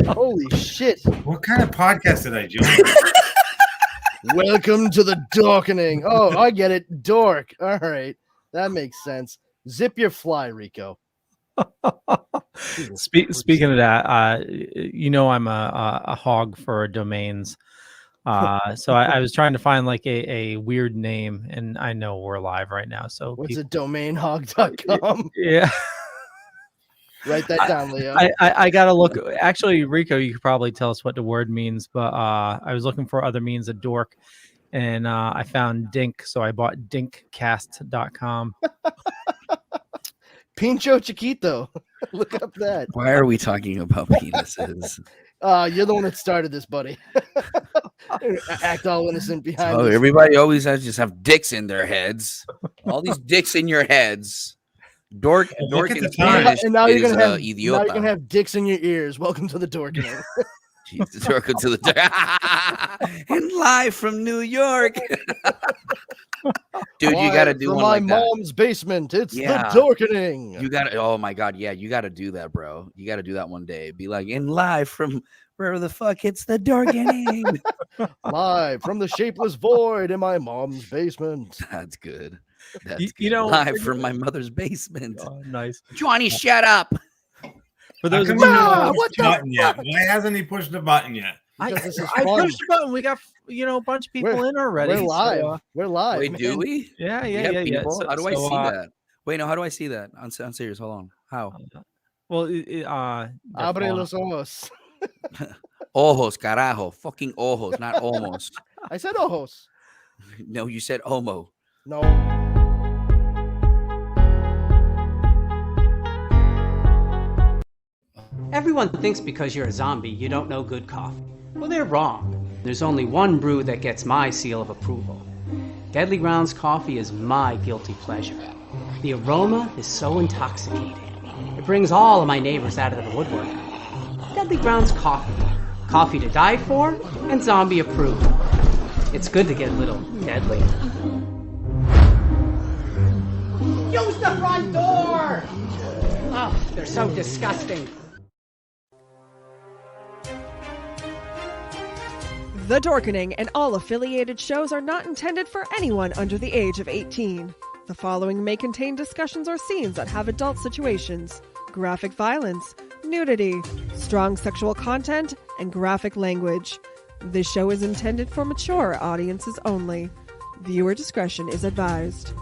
Holy shit. What kind of podcast did I join? Welcome to the Dorkening. Oh, I get it. Dork. All right. That makes sense. Zip your fly, Rico. Speaking of that, I'm a hog for domains. So I was trying to find like a weird name, and I know we're live right now. So what's it? Domainhog.com. Yeah. Write that down, Leo. I gotta look. Actually, Rico, you could probably tell us what the word means, but I was looking for other means of dork, and I found dink, so I bought dinkcast.com. Pincho Chiquito. Look up that. Why are we talking about penises? You're the one that started this, buddy. Act all innocent behind this. Everybody always has just have dicks in their heads. All these dicks in your heads. Dork in Spanish and now you're is gonna have idiota. Now you're gonna have dicks in your ears. Welcome to the Dorkening. Jesus, welcome to the and live from New York. Dude, you got to do one like that. My mom's basement. It's the Dorkening. You got to. Oh my God, yeah, you got to do that, bro. You got to do that one day. Be like, in live from wherever the fuck it's the Dorkening. Live from the shapeless void in my mom's basement. That's good. That's you know, live from my mother's basement. Oh, nice. Johnny, shut up. For those of you what the button yet? Why hasn't he pushed the button yet? I pushed the button. We got a bunch of people in already. We're live. So, we're live. Wait, man. do we? Yeah. So, how do I see that? that? Wait, no. How do I see that? I'm serious. Hold on. How? Well, Abre los ojos. Ojos, carajo. Fucking ojos, not almost. I said ojos. No, you said homo. No. Everyone thinks because you're a zombie, you don't know good coffee. Well, they're wrong. There's only one brew that gets my seal of approval. Deadly Grounds coffee is my guilty pleasure. The aroma is so intoxicating. It brings all of my neighbors out of the woodwork. Deadly Grounds coffee. Coffee to die for and zombie approved. It's good to get a little deadly. Use the front door! Oh, they're so disgusting. The Dorkening and all affiliated shows are not intended for anyone under the age of 18. The following may contain discussions or scenes that have adult situations, graphic violence, nudity, strong sexual content, and graphic language. This show is intended for mature audiences only. Viewer discretion is advised.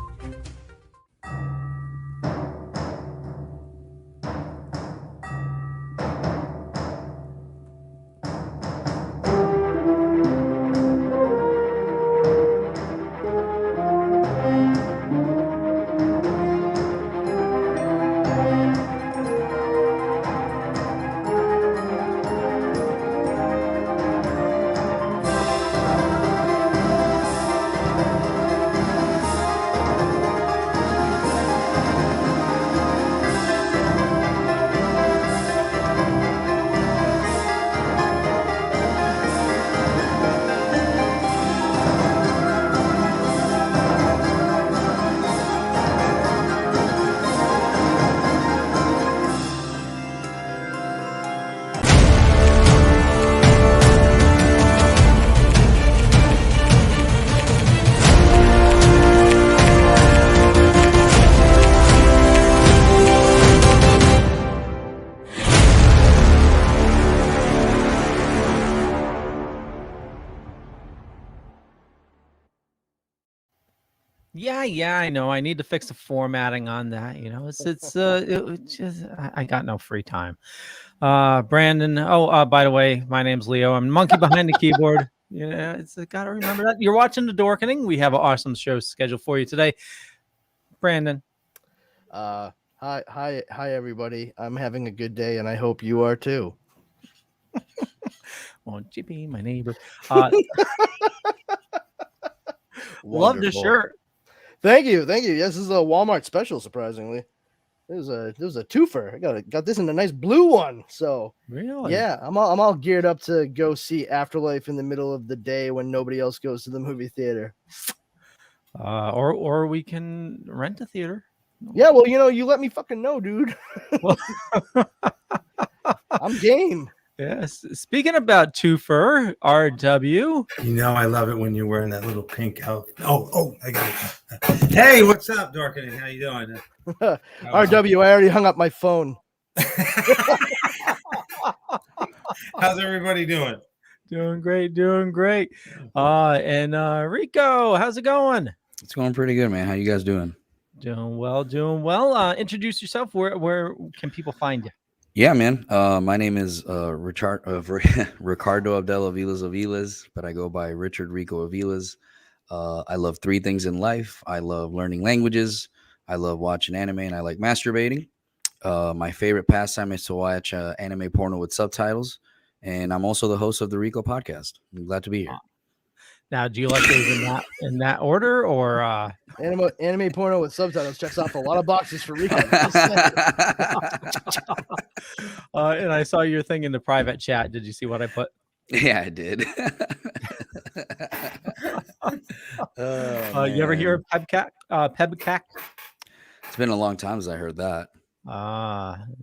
Yeah, I know. I need to fix the formatting on that. I got no free time. Brandon. By the way, my name's Leo. I'm monkey behind the keyboard. Yeah, gotta remember that. You're watching the Dorkening. We have an awesome show scheduled for you today. Brandon. Hi, everybody. I'm having a good day, and I hope you are too. Won't you be my neighbor? Love the shirt. Thank you. Yes, this is a Walmart special. Surprisingly, it was a twofer. I got this in a nice blue one. So really, yeah, I'm all geared up to go see Afterlife in the middle of the day when nobody else goes to the movie theater. Or we can rent a theater. Yeah, well, you let me fucking know, dude. Well, I'm game. yes. Speaking about Twofer, RW. I love it when you're wearing that little pink outfit. Oh, I got it. Hey, what's up, Dorkening? How you doing? RW, I already hung up my phone. How's everybody doing? Doing great. And Rico, how's it going? It's going pretty good, man. How you guys doing? Doing well. Introduce yourself. Where can people find you? Yeah, man. My name is Ricardo Abdel Aviles, but I go by Richard Rico Aviles. I love three things in life. I love learning languages. I love watching anime, and I like masturbating. My favorite pastime is to watch anime porno with subtitles, and I'm also the host of the Rico Podcast. I'm glad to be here. Now, do you like those in that order, or anime porno with subtitles checks off a lot of boxes for Rico? And I saw your thing in the private chat. Did you see what I put? Yeah, I did. You ever hear of Pebcac? It's been a long time since I heard that.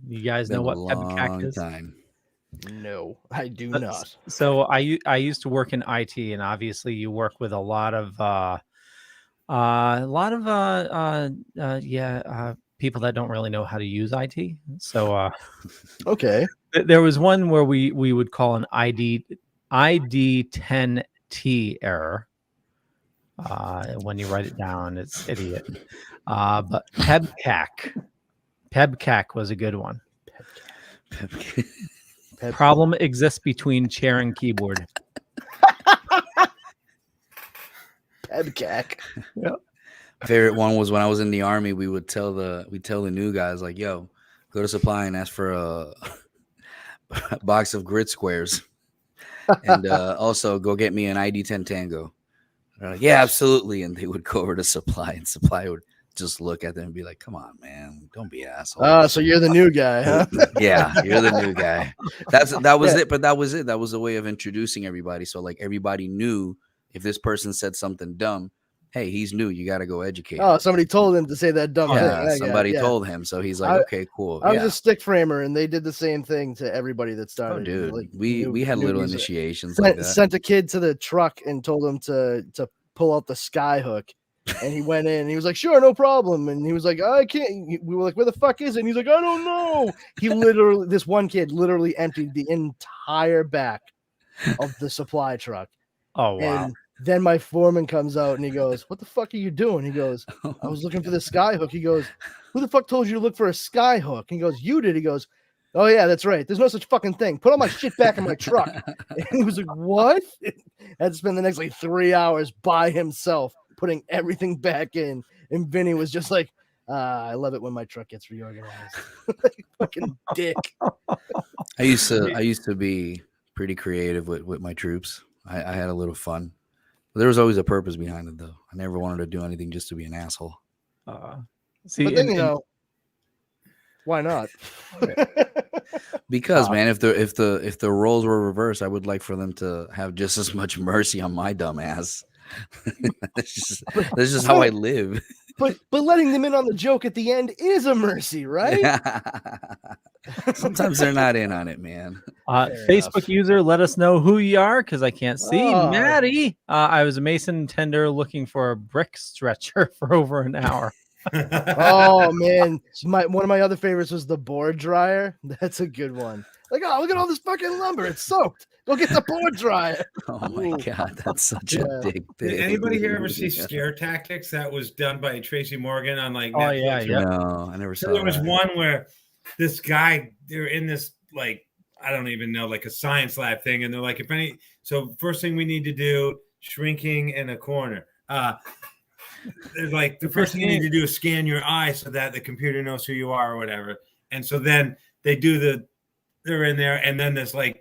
You guys know what Pebcac is? Time. No, I do not. So I used to work in IT, and obviously you work with a lot of people that don't really know how to use IT. So Okay. There was one where we would call an ID10T error. When you write it down, it's idiot. But Pebcac was a good one. Problem exists between chair and keyboard. Pebcac. Yep. My favorite one was when I was in the Army. We'd tell the new guys, like, yo, go to supply and ask for a box of grid squares, and also go get me an ID10 Tango. They're like, yeah, absolutely. And they would go over to supply, and supply would just look at them and be like, come on, man, don't be assholes. So you're the new guy, huh? Yeah, you're the new guy. That was it. But that was it. That was a way of introducing everybody. So like everybody knew if this person said something dumb, hey, he's new. You got to go educate him. Oh, somebody told him to say that dumb thing. Yeah, somebody told him. So he's like, okay, cool. I was a stick framer, and they did the same thing to everybody that started. Oh, dude, like, we had little initiations like that. Sent a kid to the truck and told him to pull out the sky hook. And he went in and he was like, sure, no problem. And he was like, I can't. We were like, where the fuck is it? And he's like, I don't know. This one kid literally emptied the entire back of the supply truck. Oh, wow. And then my foreman comes out and he goes, what the fuck are you doing? He goes, I was looking for the sky hook. He goes, who the fuck told you to look for a sky hook? He goes, you did. He goes, oh yeah, that's right. There's no such fucking thing. Put all my shit back in my truck. And he was like, what? Had to spend the next 3 hours by himself putting everything back in. And Vinny was just like, I love it when my truck gets reorganized. Fucking dick. I used to be pretty creative with my troops. I had a little fun. There was always a purpose behind it, though. I never wanted to do anything just to be an asshole. See, but then, why not? Because man, if the roles were reversed, I would like for them to have just as much mercy on my dumb ass. that's just how I live. But letting them in on the joke at the end is a mercy, right? Sometimes they're not in on it, man. Facebook user, let us know who you are because I can't see. Maddie, I was a mason tender looking for a brick stretcher for over an hour. Oh man, one of my other favorites was the board dryer. That's a good one. Like, oh, look at all this fucking lumber. It's soaked. Go get the board dryer. Oh my god, that's such a big thing. Did anybody here ever see Scare Tactics? That was done by Tracy Morgan on like Netflix. Yeah. No, I never saw There was one where this guy, they're in this like, I don't even know, like a science lab thing, and they're like, so first thing we need to do, shrinking in a corner. Like the first thing you need to do is scan your eye so that the computer knows who you are or whatever. And so then they're in there, and then this like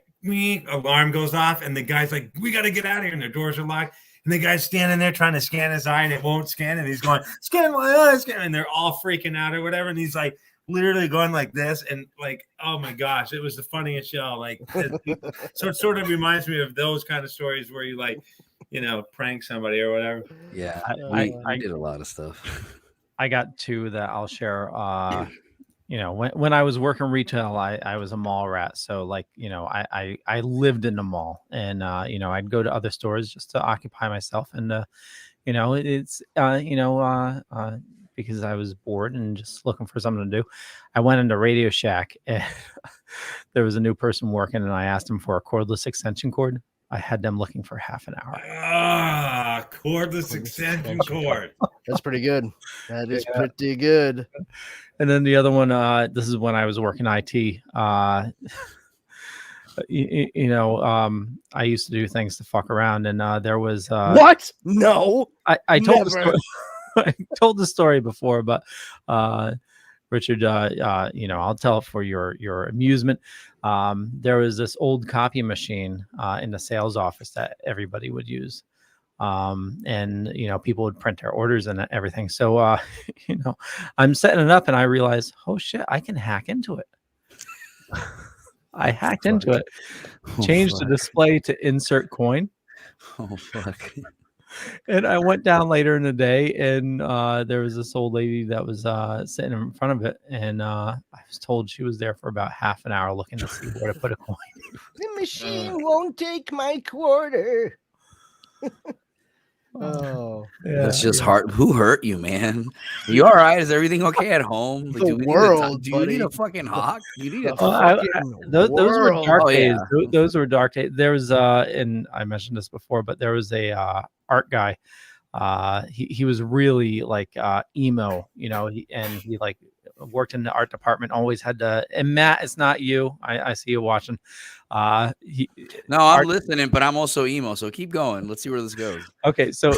alarm goes off, and the guy's like, we got to get out of here, and the doors are locked, and the guy's standing there trying to scan his eye, and it won't scan, and he's going, scan my eye, and they're all freaking out or whatever, and he's like literally going like this, and like, oh my gosh, it was the funniest show. Like, so it sort of reminds me of those kind of stories where you like, prank somebody or whatever. Yeah, I did a lot of stuff. I got two that I'll share. When I was working retail, I was a mall rat. So like, I lived in the mall, and I'd go to other stores just to occupy myself. And because I was bored and just looking for something to do, I went into Radio Shack, and there was a new person working, and I asked him for a cordless extension cord. I had them looking for half an hour. Cordless extension cord. That's pretty good. That is pretty good. And then the other one, this is when I was working IT. I used to do things to fuck around, and there was what? No, I told the story. I told the story before, but Richard, I'll tell it for your amusement. There was this old copy machine in the sales office that everybody would use. And people would print their orders and everything. So, I'm setting it up, and I realized, oh shit, I can hack into it. I hacked into it, changed the display to insert coin. Oh, fuck. And I went down later in the day, and there was this old lady that was sitting in front of it, and I was told she was there for about half an hour looking to see where to put a coin. The machine won't take my quarter. Oh, yeah, that's just hard. Who hurt you, man? Are you all right? Is everything okay at home? Do you need a fucking hawk? You need a those were dark days. Yeah. Those were dark days. There was and I mentioned this before, but there was a art guy. He was really like emo, he like worked in the art department, always had to. And Matt, it's not you. I see you watching. I'm listening, but I'm also emo. So keep going. Let's see where this goes. Okay, so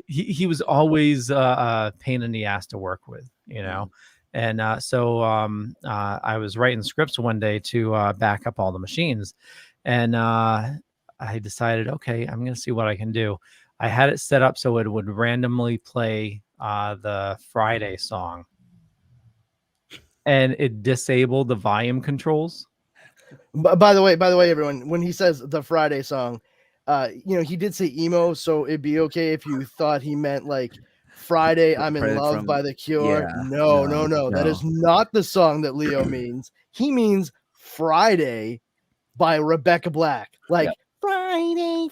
he was always a pain in the ass to work with, And so I was writing scripts one day to back up all the machines, and I decided, okay, I'm going to see what I can do. I had it set up so it would randomly play the Friday song, and it disabled the volume controls. By the way, everyone, when he says the Friday song, he did say emo, so it'd be okay if you thought he meant like Friday I'm in Love by The Cure. Yeah, no. That is not the song that Leo means. He means Friday by Rebecca Black. Like, Friday,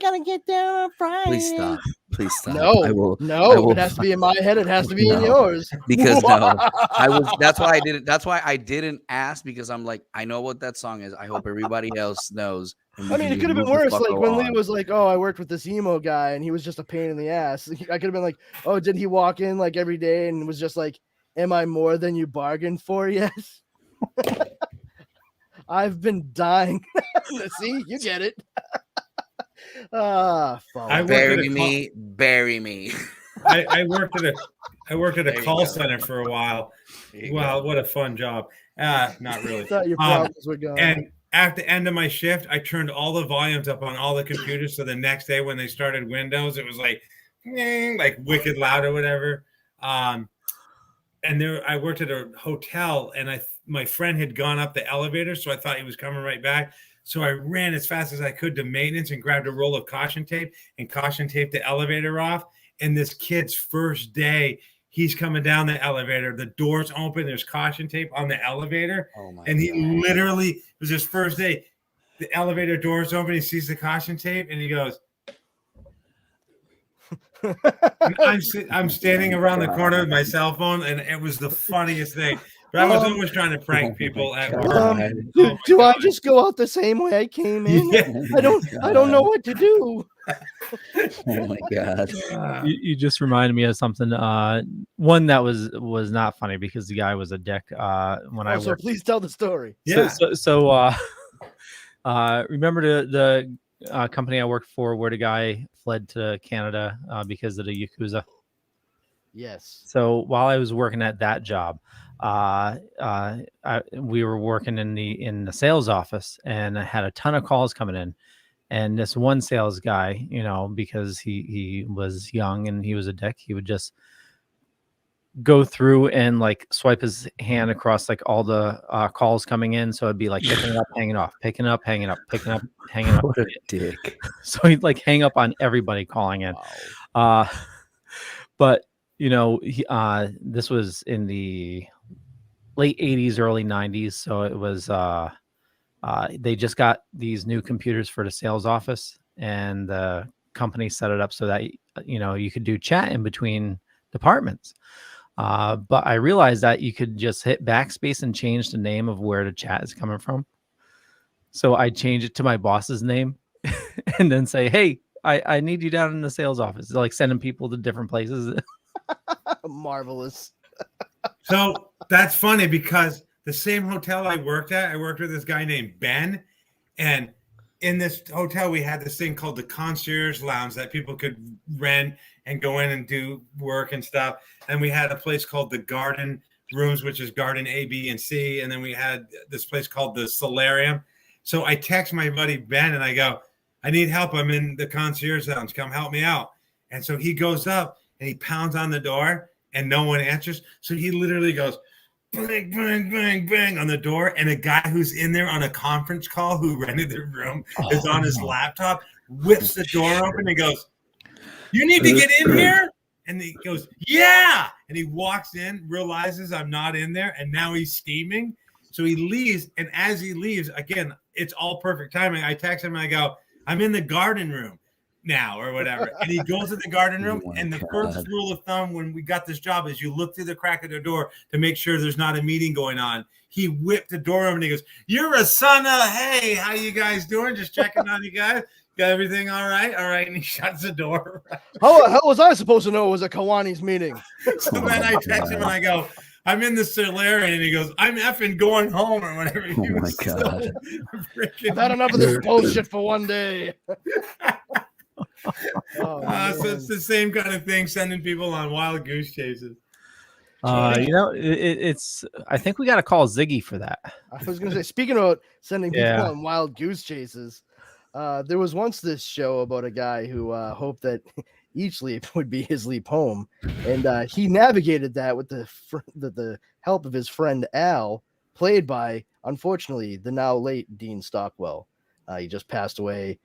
gotta get down on Friday. Please stop. No, it has to be in my head. It has to be in yours. Because that's why I didn't ask, because I'm like, I know what that song is. I hope everybody else knows. I mean, it could have been worse. Like when Lee was like, "Oh, I worked with this emo guy, and he was just a pain in the ass." I could have been like, "Oh, did he walk in like every day and was just like, am I more than you bargained for?" Yes. I've been dying. See, you get it. Bury me. I worked at a call center for a while. Wow, what a fun job. Not really. Thought your problems were gone. And at the end of my shift, I turned all the volumes up on all the computers. So the next day when they started Windows, it was like wicked loud or whatever. And I worked at a hotel, and my friend had gone up the elevator, so I thought he was coming right back. So I ran as fast as I could to maintenance and grabbed a roll of caution tape and caution taped the elevator off. And this kid's first day, he's coming down the elevator. The doors open. There's caution tape on the elevator. Oh my God. He literally, it was his first day. The elevator doors open. He sees the caution tape, and he goes, I'm standing around the corner with my cell phone, and it was the funniest thing. But I was always trying to prank people at work. Do I just go out the same way I came in? Yeah. I don't know what to do. Oh my God. You just reminded me of something. One that was not funny because the guy was a dick. When I worked. So please tell the story. Yeah. So remember the company I worked for where the guy fled to Canada because of the Yakuza? Yes. So while I was working at that job, we were working in the sales office, and I had a ton of calls coming in. And this one sales guy, because he was young and he was a dick, he would just go through and like swipe his hand across like all the calls coming in. So it'd be like picking up, hanging off, picking up, hanging up, picking up, hanging up. What a dick. So he'd like hang up on everybody calling in. Wow. But this was in the late 80s, early 90s. So it was they just got these new computers for the sales office, and the company set it up so that you could do chat in between departments. But I realized that you could just hit backspace and change the name of where the chat is coming from. So I change it to my boss's name and then say, hey, I need you down in the sales office, like sending people to different places. Marvelous. So that's funny because the same hotel I worked with this guy named Ben. And in this hotel, we had this thing called the concierge lounge that people could rent and go in and do work and stuff. And we had a place called the Garden Rooms, which is Garden A, B, and C. And then we had this place called the Solarium. So I text my buddy Ben and I go, I need help. I'm in the concierge lounge. Come help me out. And so he goes up and he pounds on the door and no one answers. So he literally goes, bang, bang, bang, bang on the door. And a guy who's in there on a conference call who rented the room is on his laptop, whips the door open and goes, you need to get in here? And he goes, yeah. And he walks in, realizes I'm not in there. And now he's steaming. So he leaves. And as he leaves, again, it's all perfect timing. I text him and I go, I'm in the garden room now or whatever. And he goes to the garden room. And the first rule of thumb when we got this job is you look through the crack of the door to make sure there's not a meeting going on. He whipped the door open and he goes, you're a son of, hey, how you guys doing? Just checking on you guys. Got everything all right? All right. And he shuts the door. How was I supposed to know it was a Kawani's meeting? So then I text him and I go, I'm in the Solarium, and he goes, I'm effing going home or whatever. Oh my God. I've had enough of this bullshit for one day. So it's the same kind of thing, sending people on wild goose chases. It's. I think we got to call Ziggy for that. I was going to say, speaking about sending people on wild goose chases, there was once this show about a guy who hoped that each leap would be his leap home, and he navigated that with the help of his friend Al, played by, unfortunately, the now late Dean Stockwell. He just passed away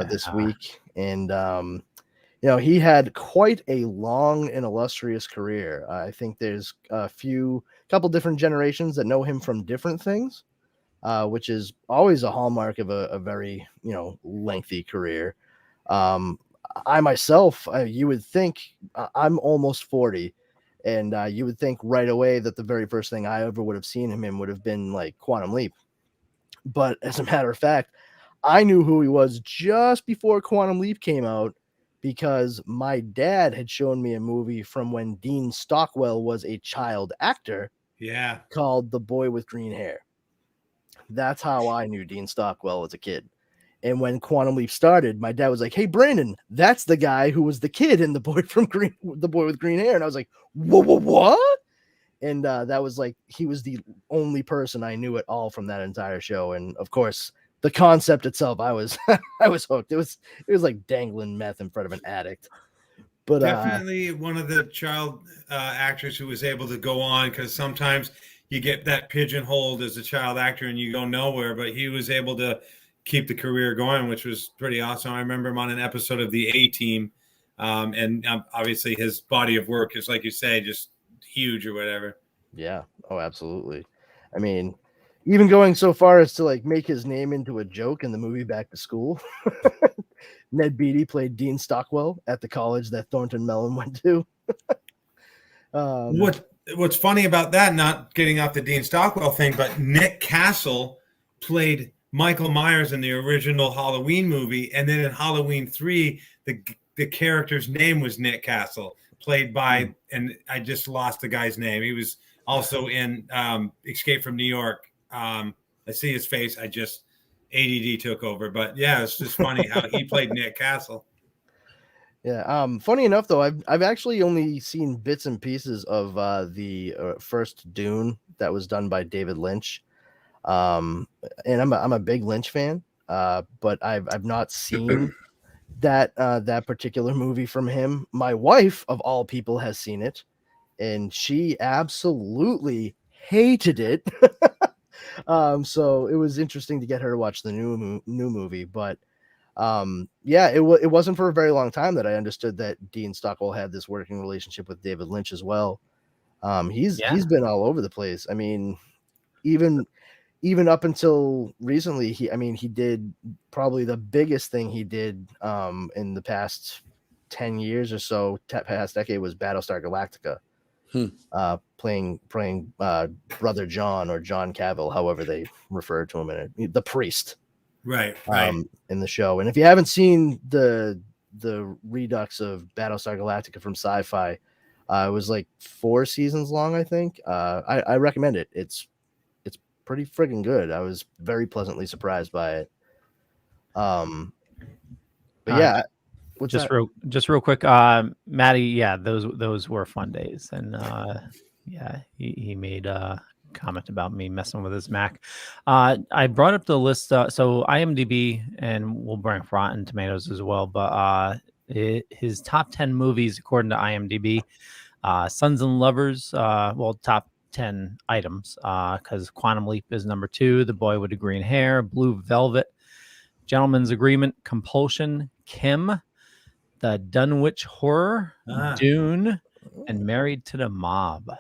this week, and he had quite a long and illustrious career. I think there's a couple different generations that know him from different things, which is always a hallmark of a very lengthy career. I myself, you would think, I'm almost 40, and you would think right away that the very first thing I ever would have seen him in would have been like Quantum Leap. But as a matter of fact, I knew who he was just before Quantum Leap came out because my dad had shown me a movie from when Dean Stockwell was a child actor. Yeah. Called The Boy with Green Hair. That's how I knew Dean Stockwell as a kid. And when Quantum Leap started, my dad was like, hey, Brandon, that's the guy who was the kid in The Boy with Green Hair. And I was like, what? And that was like, he was the only person I knew at all from that entire show. And of course, the concept itself, I was hooked. It was like dangling meth in front of an addict. But definitely one of the child actors who was able to go on, because sometimes you get that pigeonholed as a child actor and you go nowhere, but he was able to keep the career going, which was pretty awesome. I remember him on an episode of the A-Team, and obviously his body of work is, like you say, just huge or whatever. Yeah. Oh, absolutely. I mean, even going so far as to like make his name into a joke in the movie Back to School. Ned Beatty played Dean Stockwell at the college that Thornton Mellon went to. What's funny about that, not getting off the Dean Stockwell thing, but Nick Castle played Michael Myers in the original Halloween movie, and then in Halloween 3, the character's name was Nick Castle, played by, and I just lost the guy's name. He was also in Escape from New York. I see his face. I just ADD took over, but yeah, it's just funny how he played Nick Castle. Yeah. Funny enough, though, I've actually only seen bits and pieces of the first Dune that was done by David Lynch. And I'm a big Lynch fan, but I've not seen that particular movie from him. My wife, of all people, has seen it, and she absolutely hated it. So it was interesting to get her to watch the new movie. But Yeah, it wasn't for a very long time that I understood that Dean Stockwell had this working relationship with David Lynch as well. He's been all over the place. I mean, even up until recently, he did probably the biggest thing he did in the past 10 years or so, past decade, was Battlestar Galactica. Playing Brother John, or John Cavill, however they refer to him in it, the priest, right, in the show. And if you haven't seen the redux of Battlestar Galactica from Sci-Fi, it was like 4 seasons long, I think. I recommend it. It's pretty friggin' good. I was very pleasantly surprised by it. But yeah. Just real quick, Maddie. Yeah, those were fun days, and yeah, he made a comment about me messing with his Mac. I brought up the list, so IMDb, and we'll bring up Rotten Tomatoes as well. But his top 10 movies according to IMDb: Sons and Lovers. Top 10 items, because Quantum Leap is number 2. The Boy with the Green Hair, Blue Velvet, Gentleman's Agreement, Compulsion, Kim, The Dunwich Horror, Dune, and Married to the Mob.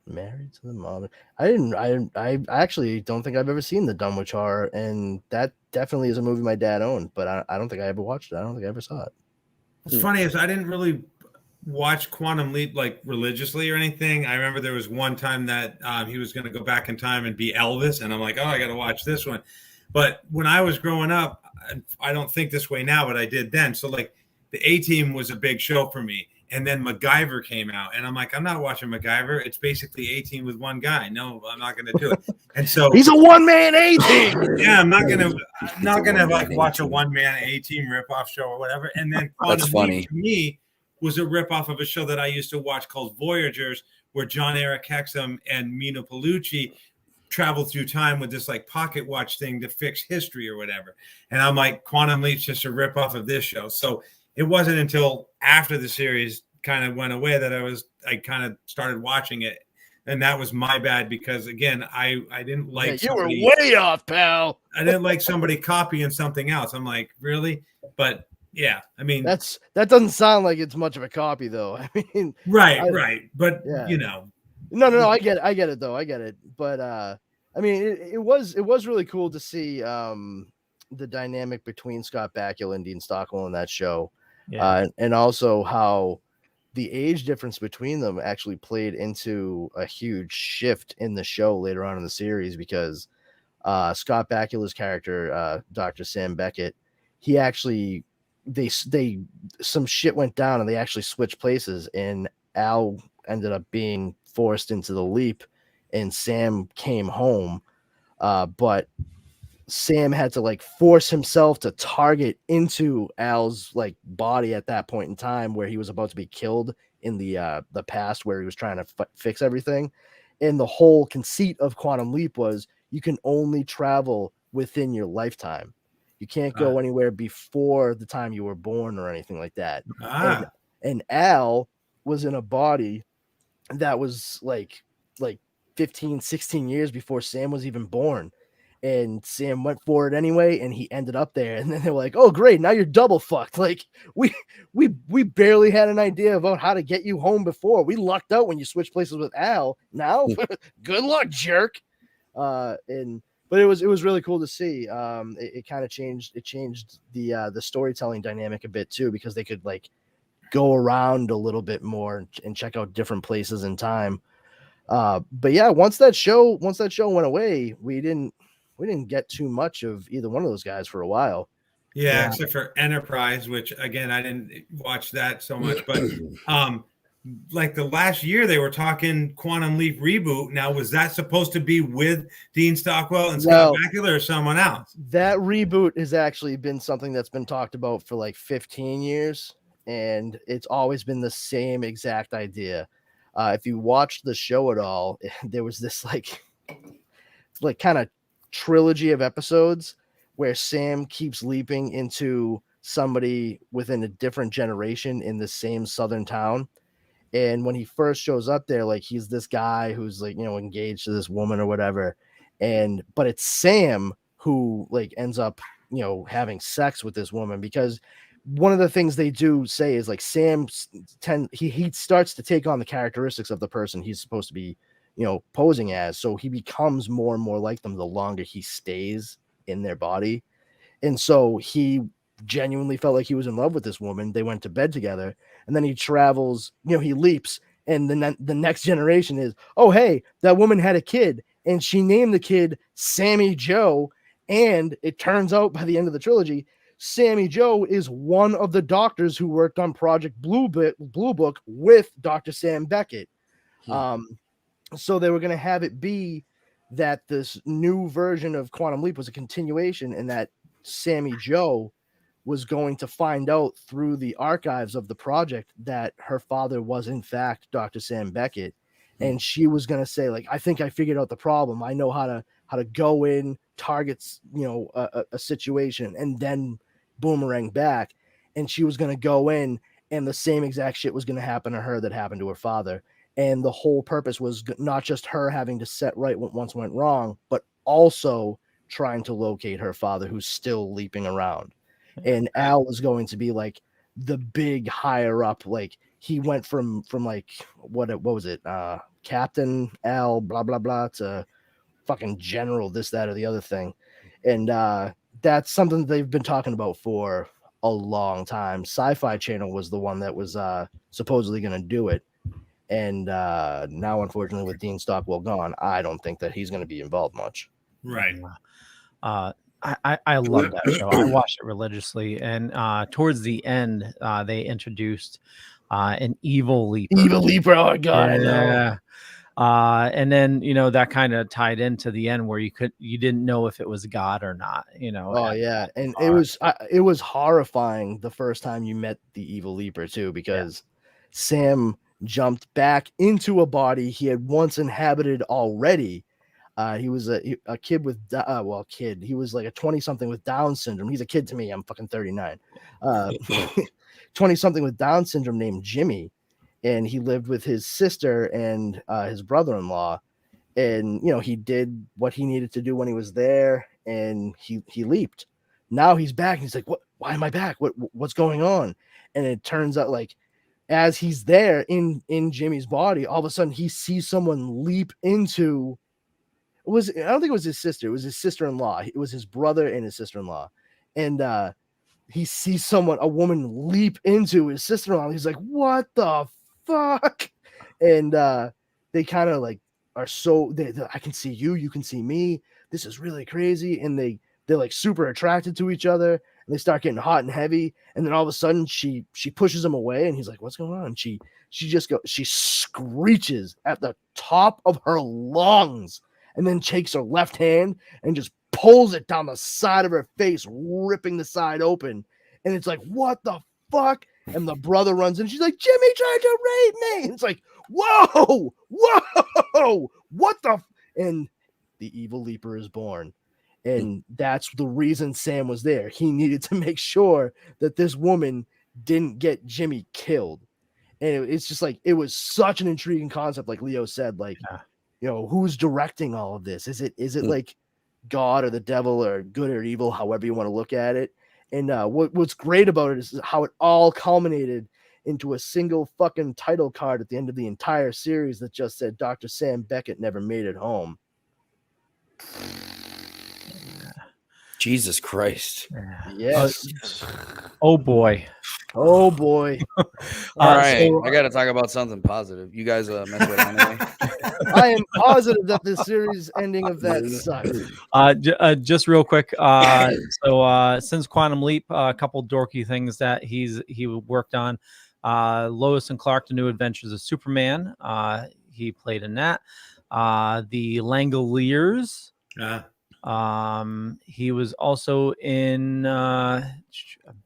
Married to the Mob. I actually don't think I've ever seen The Dunwich Horror, and that definitely is a movie my dad owned, but I don't think I ever watched it. I don't think I ever saw it. What's funny is I didn't really watch Quantum Leap like religiously or anything. I remember there was one time that he was going to go back in time and be Elvis, and I'm like, oh, I got to watch this one. But when I was growing up, I don't think this way now, but I did then. So like the A-Team was a big show for me. And then MacGyver came out, and I'm like, I'm not watching MacGyver. It's basically A-Team with one guy. No, I'm not going to do it. And so he's a one-man A-Team. Yeah, I'm not gonna like watch a one-man A-Team ripoff show or whatever. And then That's funny. Leap to me was a ripoff of a show that I used to watch called Voyagers, where John Eric Hexum and Mina Pellucci traveled through time with this like pocket watch thing to fix history or whatever. And I'm like, Quantum Leap's just a ripoff of this show. So it wasn't until after the series kind of went away that I kind of started watching it. And that was my bad, because again, I didn't like you were way off, pal. I didn't like somebody copying something else. I'm like, really? But yeah, I mean, that doesn't sound like it's much of a copy, though. I mean, right. But yeah. you know, no, I get it though. I get it. But I mean, it was really cool to see the dynamic between Scott Bakula and Dean Stockwell in that show, and also how the age difference between them actually played into a huge shift in the show later on in the series, because Scott Bakula's character, Dr. Sam Beckett, he actually some shit went down and they actually switched places, and Al ended up being forced into the leap and Sam came home, but Sam had to like force himself to target into Al's like body at that point in time where he was about to be killed in the past, where he was trying to fix everything. And the whole conceit of Quantum Leap was you can only travel within your lifetime. You can't go anywhere before the time you were born or anything like that. And Al was in a body that was like 15, 16 years before Sam was even born. And Sam went for it anyway, and he ended up there. And then they were like, "Oh, great! Now you're double fucked. Like we barely had an idea about how to get you home before. We lucked out when you switched places with Al. Now, good luck, jerk." But it was really cool to see. It kind of changed. It changed the storytelling dynamic a bit too, because they could like go around a little bit more and check out different places in time. But yeah, once that show went away, we didn't get too much of either one of those guys for a while. Yeah, except for Enterprise, which again, I didn't watch that so much, but like the last year they were talking Quantum Leap reboot. Now, was that supposed to be with Dean Stockwell and Scott Bakula or someone else? That reboot has actually been something that's been talked about for like 15 years, and it's always been the same exact idea. If you watched the show at all, there was this like kind of trilogy of episodes where Sam keeps leaping into somebody within a different generation in the same southern town. And when he first shows up there, like he's this guy who's like, engaged to this woman or whatever. But it's Sam who like ends up, having sex with this woman, because one of the things they do say is like Sam he starts to take on the characteristics of the person he's supposed to be, posing as. So he becomes more and more like them the longer he stays in their body. And so he genuinely felt like he was in love with this woman. They went to bed together, and then he travels, he leaps. And then the next generation is, oh, hey, that woman had a kid and she named the kid Sammy Joe. And it turns out by the end of the trilogy, Sammy Joe is one of the doctors who worked on Project Blue Book with Dr. Sam Beckett. So they were going to have it be that this new version of Quantum Leap was a continuation, and that Sammy Joe was going to find out through the archives of the project that her father was in fact Dr. Sam Beckett. And she was going to say, like, I think I figured out the problem. I know how to go in, targets, a situation, and then boomerang back. And she was going to go in, and the same exact shit was going to happen to her that happened to her father. And the whole purpose was not just her having to set right what once went wrong, but also trying to locate her father, who's still leaping around. And Al was going to be like the big higher up, like he went from like what was it, Captain Al blah blah blah to fucking General this, that, or the other thing. And that's something they've been talking about for a long time. Sci-Fi Channel was the one that was supposedly going to do it, and now unfortunately with Dean Stockwell gone, I don't think that he's going to be involved much. Right. I love that show. I watched it religiously, and towards the end, they introduced an evil leaper. Evil leaper, oh god, yeah. And then that kind of tied into the end where you didn't know if it was God or not. Oh yeah, and it was horrifying the first time you met the evil leaper too, because Sam jumped back into a body he had once inhabited already. He was a kid with he was like a 20-something with Down syndrome. He's a kid to me. I'm fucking 39. 20-something with Down syndrome named Jimmy, and he lived with his sister and his brother-in-law. And he did what he needed to do when he was there, and he leaped. Now he's back. And he's like, "What? Why am I back? What's going on?" And it turns out, like, as he's there in Jimmy's body, all of a sudden he sees someone leap into. I don't think it was his sister. It was his sister-in-law. It was his brother and his sister-in-law. And he sees a woman leap into his sister-in-law. He's like, what the fuck? And they kind of like are so, I can see you, you can see me. This is really crazy. And they're like super attracted to each other. And they start getting hot and heavy. And then all of a sudden she pushes him away. And he's like, what's going on? And she screeches at the top of her lungs, and then takes her left hand and just pulls it down the side of her face, ripping the side open. And it's like, what the fuck? And the brother runs in. She's like, Jimmy tried to rape me. And it's like, whoa, what the? And the evil leaper is born. And that's the reason Sam was there. He needed to make sure that this woman didn't get Jimmy killed. And it's just like, it was such an intriguing concept. Like Leo said, like, who's directing all of this? Is it like God or the devil or good or evil, however you want to look at it? And what's great about it is how it all culminated into a single fucking title card at the end of the entire series that just said Dr. Sam Beckett never made it home. Jesus Christ. Yes. Oh boy. Oh boy. All right. I got to talk about something positive. You guys mess with anime? I am positive that this series ending of that sucks. Just real quick. So since Quantum Leap, a couple dorky things that he worked on. Lois and Clark: The New Adventures of Superman. He played in that. The Langoliers. He was also in a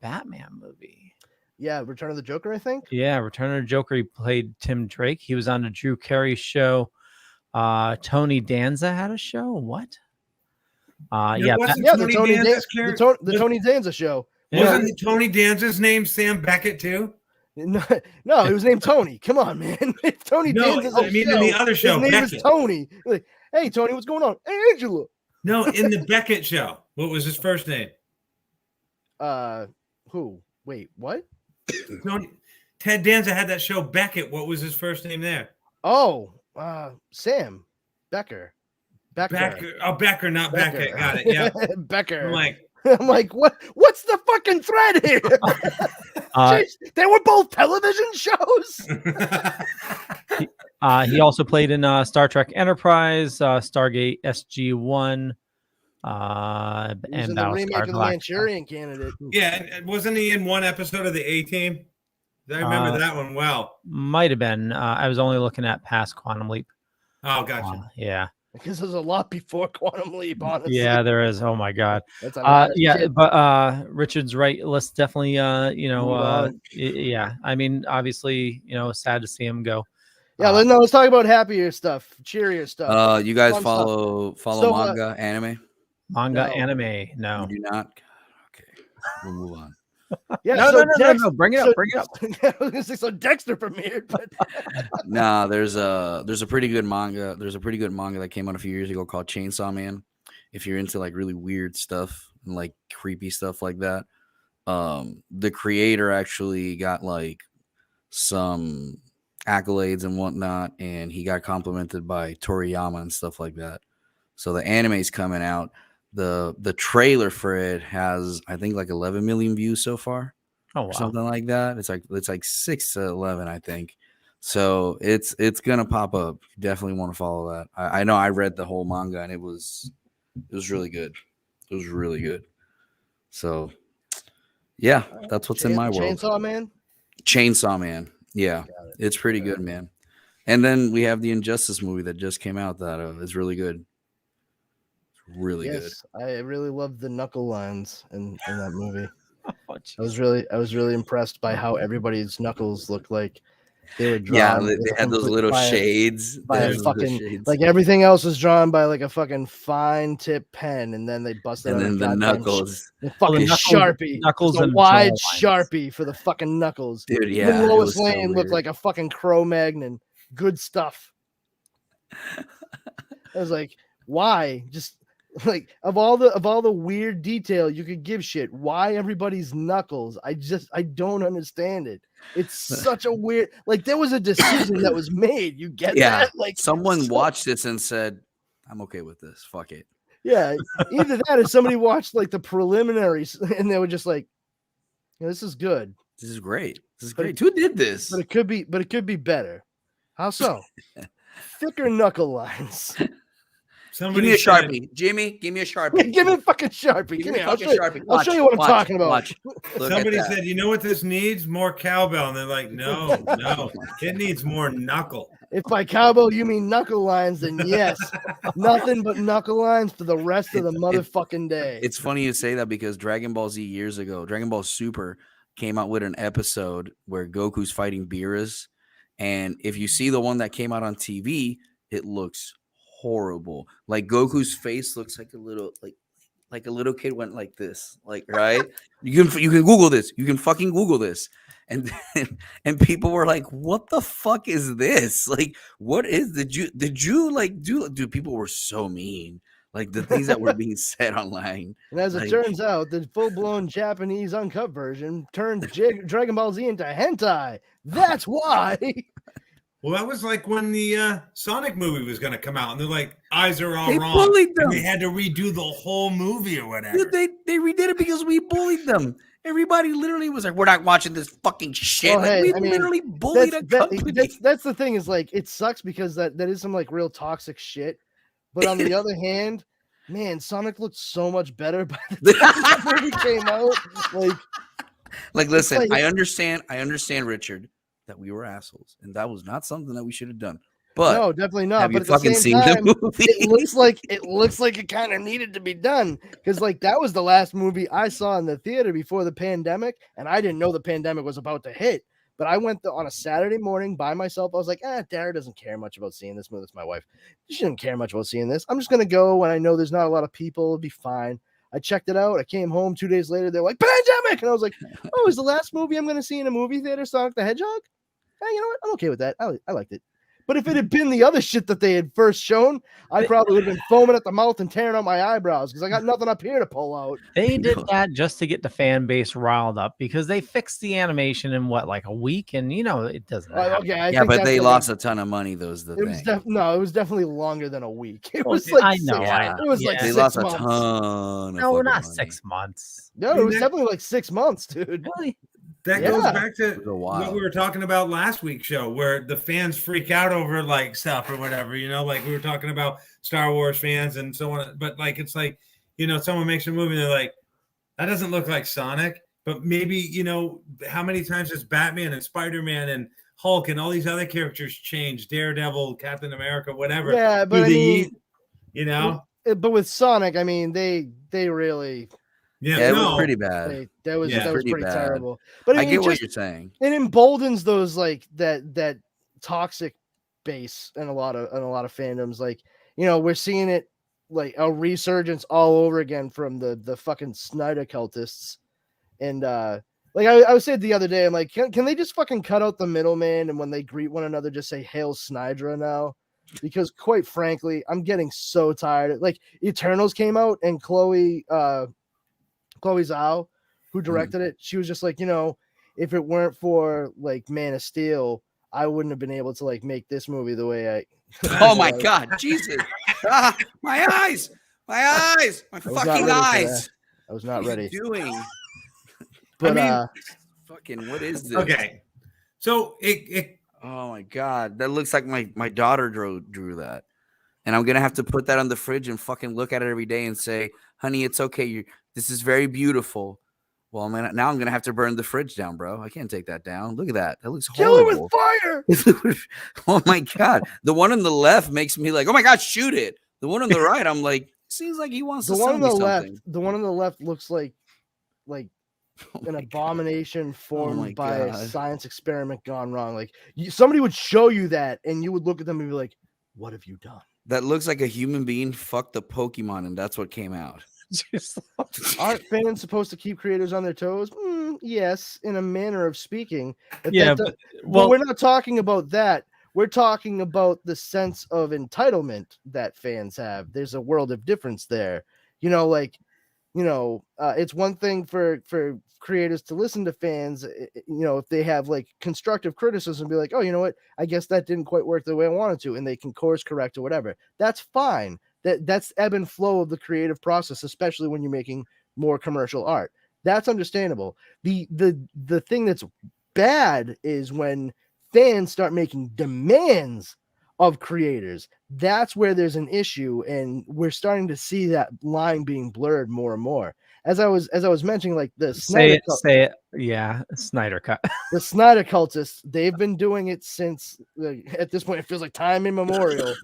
Batman movie. Yeah, Return of the Joker, I think. Yeah, Return of the Joker. He played Tim Drake. He was on the Drew Carey show. Tony Danza had a show. What? The Tony Danza show. Wasn't Tony Danza's name Sam Beckett too? No, he was named Tony. Come on, man. Tony Danza's I mean, in the other show, his name Beckett. is Tony. Like, hey, Tony, what's going on? Hey, Angela. No, in the Beckett show. What was his first name? Who? Wait, what? Ted Danza had that show Beckett. What was his first name there? Oh, Sam Becker. Becker. Oh, Becker, not Beckett. Got it. Yeah. Becker. I'm like, what's the fucking thread here? Jeez, they were both television shows. He also played in Star Trek Enterprise, Stargate SG-1, and in the remake of the Manchurian Candidate. Yeah, wasn't he in one episode of the A-Team? I remember that one well. Might have been. I was only looking at past Quantum Leap. Oh, gotcha. Yeah. Because there's a lot before Quantum Leap, honestly. Yeah, there is. Oh my God. That's a lot of yeah, shit. but Richard's right. Let's definitely, yeah. I mean, obviously, sad to see him go. Yeah, let's talk about happier stuff, cheerier stuff. You guys Fun follow manga, anime? Manga, No. anime? No. You do not. Okay, we'll move on. Yeah, No. Bring it up. I was gonna say, so Dexter premiered, but Nah, there's a pretty good manga. There's a pretty good manga that came out a few years ago called Chainsaw Man. If you're into like really weird stuff and like creepy stuff like that, the creator actually got like some accolades and whatnot, and he got complimented by Toriyama and stuff like that. So the anime's coming out. The trailer for it has, I think, like 11 million views so far. Oh, wow. Or something like that. It's like 6 to 11, I think. So it's gonna pop up. Definitely want to follow that. I know I read the whole manga and it was really good. It was really good. So yeah, that's what's in my world. Chainsaw Man. Yeah, it's pretty good, man. And then we have the Injustice movie that just came out that is really good. Really good. I really loved the knuckle lines in that movie. Oh, I was really impressed by how everybody's knuckles looked like they were drawn. Yeah, they had those little shades. Like everything else was drawn by like a fucking fine tip pen, and then they busted out the knuckles. The fucking Sharpie. Knuckles a and wide Sharpie for the fucking knuckles. Dude, yeah. Even Lois Lane looked like a fucking Cro-Magnon. Good stuff. I was like, why? Just like of all the weird detail you could give shit, why everybody's knuckles? I don't understand it. It's such a weird, like there was a decision that was made. You get that? Like someone watched this and said, I'm okay with this. Fuck it. Yeah. Either that or somebody watched like the preliminaries and they were just like, this is good. This is great. This is great. Who did this? But it could be better. How so? Thicker knuckle lines. Give me a Sharpie. Jimmy, give me a Sharpie. Give me a fucking Sharpie. Give me a fucking Sharpie. I'll show you what I'm talking about. Somebody said, you know what this needs? More cowbell. And they're like, no. It needs more knuckle. If by cowbell you mean knuckle lines, then yes. Nothing but knuckle lines for the rest of the motherfucking day. It's funny you say that because Dragon Ball Z years ago, Dragon Ball Super came out with an episode where Goku's fighting Beerus. And if you see the one that came out on TV, it looks horrible. Like Goku's face looks like a little kid went like this, like, right? You can Google this. You can fucking Google this. And people were like, what the fuck is this? Like, what is did you like do? Dude, people were so mean. Like the things that were being said online. And as it turns out, the full-blown Japanese uncut version turned Dragon Ball Z into hentai. That's why. Well, that was like when the Sonic movie was going to come out, and they're like, eyes are all they wrong. Bullied them. And they had to redo the whole movie or whatever. Dude, they redid it because we bullied them. Everybody literally was like, we're not watching this fucking shit. Well, hey, we literally bullied a company. That's the thing is like, it sucks because that is some like real toxic shit. But on the other hand, man, Sonic looked so much better by the time the movie came out. Like, listen, I understand, Richard, that we were assholes, and that was not something that we should have done. But no, definitely not. Have but you fucking seen the movie? It looks like it kind of needed to be done because like that was the last movie I saw in the theater before the pandemic, and I didn't know the pandemic was about to hit. But I went on a Saturday morning by myself. I was like, Dara doesn't care much about seeing this movie. That's my wife. She doesn't care much about seeing this. I'm just gonna go when I know there's not a lot of people. It'll be fine. I checked it out. I came home 2 days later. They're like, pandemic, and I was like, oh, is the last movie I'm gonna see in a movie theater Sonic the Hedgehog? Hey, you know what? I'm okay with that. I liked it. But if it had been the other shit that they had first shown, I probably would have been foaming at the mouth and tearing out my eyebrows because I got nothing up here to pull out. They did that just to get the fan base riled up because they fixed the animation in like a week, and it doesn't happen. Okay, yeah, but they lost a ton of money. Those the thing. It was definitely longer than a week. It was I like know. It was like they 6 lost months. a ton. No, of not money. 6 months. No, it was definitely like 6 months, dude. Really? That goes back to while. what we were talking about last week's show, where the fans freak out over like stuff or whatever, like we were talking about Star Wars fans and so on. But like, it's like, someone makes a movie and they're like, that doesn't look like Sonic, but maybe, how many times has Batman and Spider-Man and Hulk and all these other characters changed, Daredevil, Captain America, whatever. Yeah, but but with Sonic, I mean, they really. Yeah, it was pretty bad. That was pretty bad. terrible. But I get what you're saying. It emboldens those like that toxic base in a lot of fandoms. Like, we're seeing it like a resurgence all over again from the fucking Snyder cultists. And like I was saying the other day, I'm like, can they just fucking cut out the middleman and when they greet one another just say Hail Snydra now? Because quite frankly, I'm getting so tired. Like Eternals came out and Chloe Zhao, who directed it, she was just like, if it weren't for like Man of Steel, I wouldn't have been able to like make this movie the way I. Oh my God, Jesus! My eyes, my fucking eyes. I was not ready. What are you doing? But fucking, what is this? Okay, so it. Oh my God, that looks like my daughter drew that, and I'm gonna have to put that on the fridge and fucking look at it every day and say, honey, it's okay. This is very beautiful. Well, man, now I'm going to have to burn the fridge down, bro. I can't take that down. Look at that. That looks horrible. Kill it with fire. Oh, my God. The one on the left makes me like, oh, my God, shoot it. The one on the right, I'm like, seems like he wants to sell me something. The one on the left looks like an abomination formed by a science experiment gone wrong. Like somebody would show you that and you would look at them and be like, what have you done? That looks like a human being fucked the Pokemon, and that's what came out. Aren't fans supposed to keep creators on their toes? Yes, in a manner of speaking. But but we're not talking about that. We're talking about the sense of entitlement that fans have. There's a world of difference there. It's one thing for creators to listen to fans, if they have like constructive criticism, be like, oh, you know what? I guess that didn't quite work the way I wanted to, and they can course correct or whatever. That's fine. That's ebb and flow of the creative process, especially when you're making more commercial art. That's understandable. The thing that's bad is when fans start making demands of creators. That's where there's an issue, and we're starting to see that line being blurred more and more. As I was mentioning, like the Snyder Snyder cut. The Snyder cultists, they've been doing it since at this point it feels like time immemorial.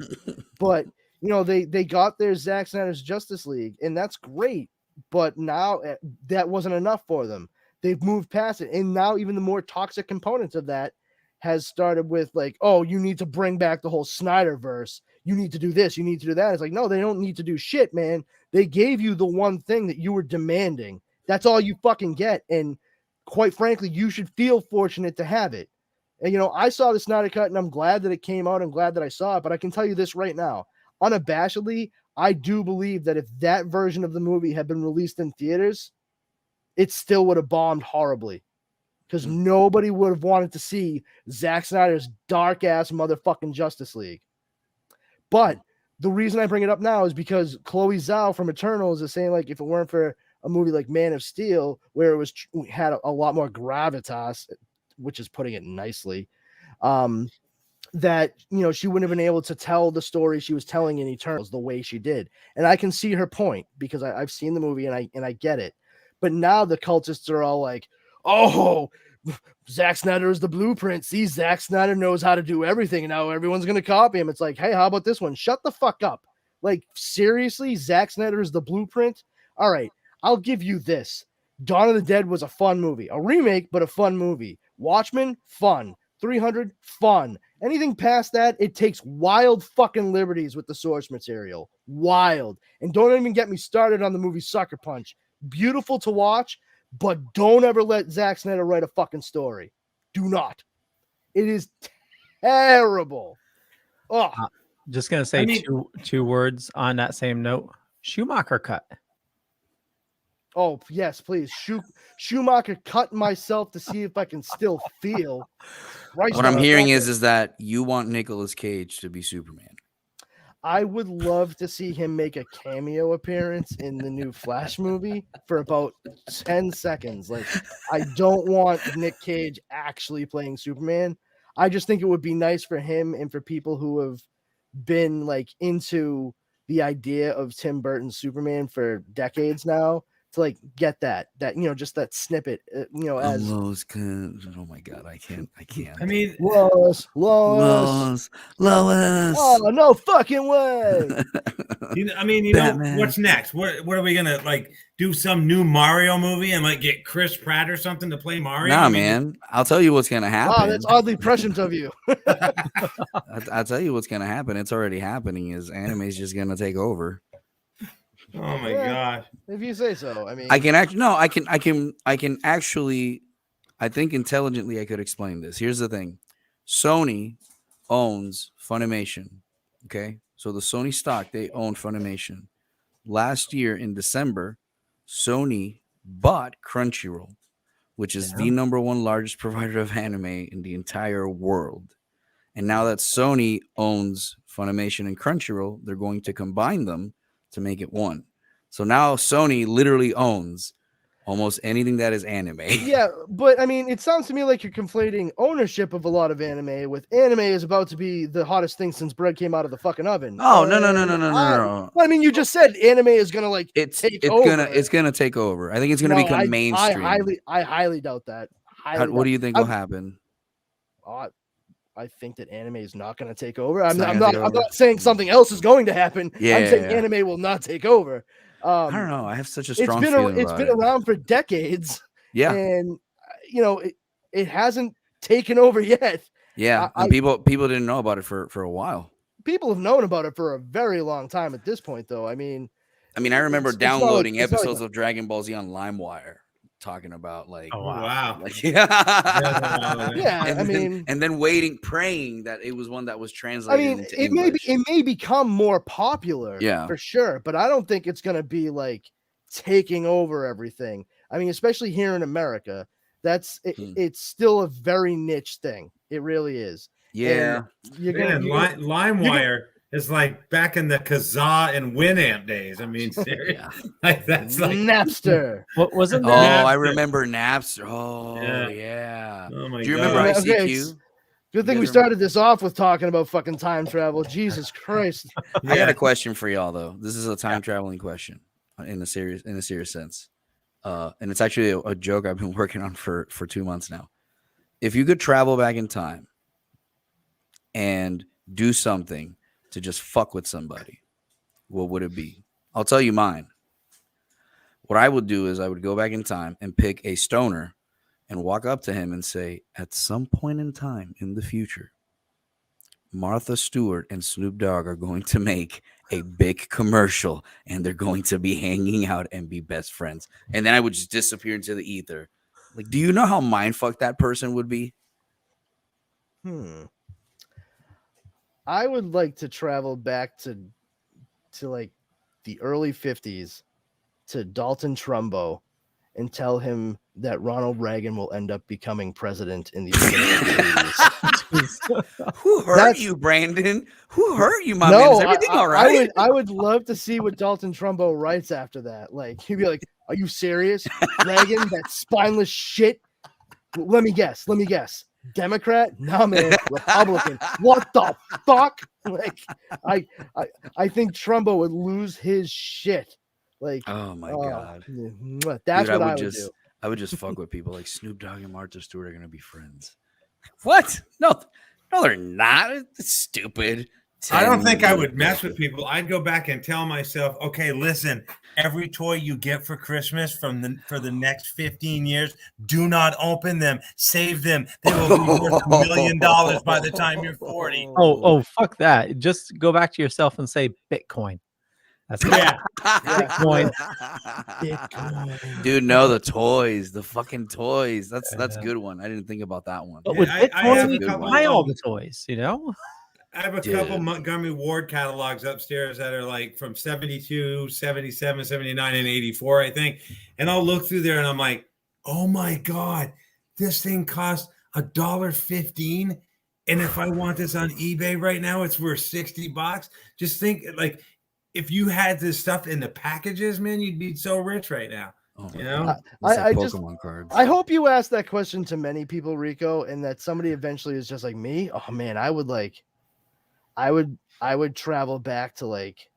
But they got their Zack Snyder's Justice League, and that's great. But now that wasn't enough for them. They've moved past it, and now even the more toxic components of that has started with like, oh, you need to bring back the whole Snyderverse. You need to do this. You need to do that. It's like, no, they don't need to do shit, man. They gave you the one thing that you were demanding. That's all you fucking get. And quite frankly, you should feel fortunate to have it. And, I saw the Snyder Cut, and I'm glad that it came out. I'm glad that I saw it. But I can tell you this right now, unabashedly, I do believe that if that version of the movie had been released in theaters, it still would have bombed horribly. Because nobody would have wanted to see Zack Snyder's dark-ass motherfucking Justice League. But the reason I bring it up now is because Chloe Zhao from Eternals is saying, like, if it weren't for a movie like Man of Steel, where it had a lot more gravitas, which is putting it nicely, that, she wouldn't have been able to tell the story she was telling in Eternals the way she did. And I can see her point because I've seen the movie and I get it. But now the cultists are all like, oh, Zack Snyder is the blueprint. See, Zack Snyder knows how to do everything. And now everyone's going to copy him. It's like, hey, how about this one? Shut the fuck up. Like, seriously, Zack Snyder is the blueprint? All right, I'll give you this. Dawn of the Dead was a fun movie. A remake, but a fun movie. Watchmen, fun. 300, fun. Anything past that, it takes wild fucking liberties with the source material. Wild. And don't even get me started on the movie Sucker Punch. Beautiful to watch, but don't ever let Zack Snyder write a fucking story. Do not. It is terrible. Oh, Just gonna say I mean- two words on that same note. Schumacher cut. oh yes, please. Schumacher cut myself to see if I can still feel. Christ, What I'm hearing motherfucker. is that you want Nicolas Cage to be Superman. I would love to see him make a cameo appearance in the new Flash movie for about 10 seconds. Like, I don't want Nick Cage actually playing Superman. I just think it would be nice for him and for people who have been like into the idea of Tim Burton's Superman for decades now to like get that just that snippet, as Oh my god, I can't. I mean, Lois. Lois. Oh, no fucking way. Batman. what's next? What are we gonna like do some new Mario movie and like get Chris Pratt or something to play Mario? Nah, I mean, man. I'll tell you what's gonna happen. Wow, that's oddly prescient of you. I'll tell you what's gonna happen. It's already happening. Is anime's just gonna take over. Oh my Yeah. god. If you say so. I mean, I can actually no. I can actually. I think intelligently I could explain this. Here's the thing: Sony owns Funimation. Okay, so the Sony stock, they own Funimation. Last year in December, Sony bought Crunchyroll, which is the number one largest provider of anime in the entire world. And now that Sony owns Funimation and Crunchyroll, they're going to combine them to make it one. So now Sony literally owns almost anything that is anime. yeah, but I mean, it sounds to me like you're conflating ownership of a lot of anime with anime is about to be the hottest thing since bread came out of the fucking oven. Oh, no. I mean, you just said anime is gonna like It's take over. it's gonna take over. I think it's gonna No, become mainstream. I highly doubt that. What do you think will happen? I think that anime is not going to take over. I'm not not gonna take over. saying something else is going to happen. Yeah, I'm saying yeah. anime will not take over. I don't know. I have such a strong feeling It's about been it. around for decades. Yeah, And it hasn't taken over yet. yeah. And people didn't know about it for a while. People have known about it for a very long time at this point, though. I mean, I remember it's not like- downloading it's not like episodes of Dragon Ball Z on LimeWire, talking about like, Oh, Wow. like yeah, and then waiting, praying that it was one that was I translated mean, into it English. may become more popular, Yeah. for sure, but I don't think it's gonna be like taking over everything. I mean, especially here in America, it's still a very niche thing. It really is. Yeah, You're Man, gonna LimeWire is like back in the Kazaa and Winamp days. I mean, seriously, like that's like Napster. What wasn't Oh, there? I remember Napster. Oh, yeah. Oh my Do you God. remember Okay, ICQ? Good thing You we guys started this off with talking about fucking time travel. Jesus Christ. I got a question for y'all though. This is a time traveling question in a serious sense. And it's actually a joke I've been working on for 2 months now. If you could travel back in time and do something to just fuck with somebody, what would it be? I'll tell you mine. What I would do is I would go back in time and pick a stoner and walk up to him and say, at some point in time in the future, Martha Stewart and Snoop Dogg are going to make a big commercial and they're going to be hanging out and be best friends. And then I would just disappear into the ether. Like, do you know how mindfucked that person would be? I would like to travel back to like the early 50s to Dalton Trumbo and tell him that Ronald Reagan will end up becoming president in the beginning of the 80s. Who hurt That's- you, Brandon? Who hurt you, my man? Is everything all right? I would love to see what Dalton Trumbo writes after that. Like, he'd be like, are you serious? Reagan, that spineless shit? Let me guess. Democrat? No, man. Republican. What the fuck? Like, I think Trumbo would lose his shit. Like, Oh my god. That's Dude, what I would do. I would just fuck with people like Snoop Dogg and Martha Stewart are gonna be friends. What? No, they're not. It's stupid. I don't think I would mess with people. I'd go back and tell myself, okay, listen, every toy you get for Christmas for the next 15 years, do not open them. Save them. They will be worth $1 million by the time you're 40. Oh, fuck that. Just go back to yourself and say Bitcoin. That's Yeah. Bitcoin. Dude, no, the toys, the fucking toys. That's a good one. I didn't think about that one. But with I have Bitcoin, a you couple buy all of- the toys, you know? I have a couple Montgomery Ward catalogs upstairs that are like from 72, 77, 79, and 84, I think. And I'll look through there and I'm like, oh my God, this thing costs $1.15. And if I want this on eBay right now, it's worth $60. Just think, like, if you had this stuff in the packages, man, you'd be so rich right now. Oh, you know, Pokemon cards. I hope you ask that question to many people, Rico, and that somebody eventually is just like me. Oh man, I would travel back to like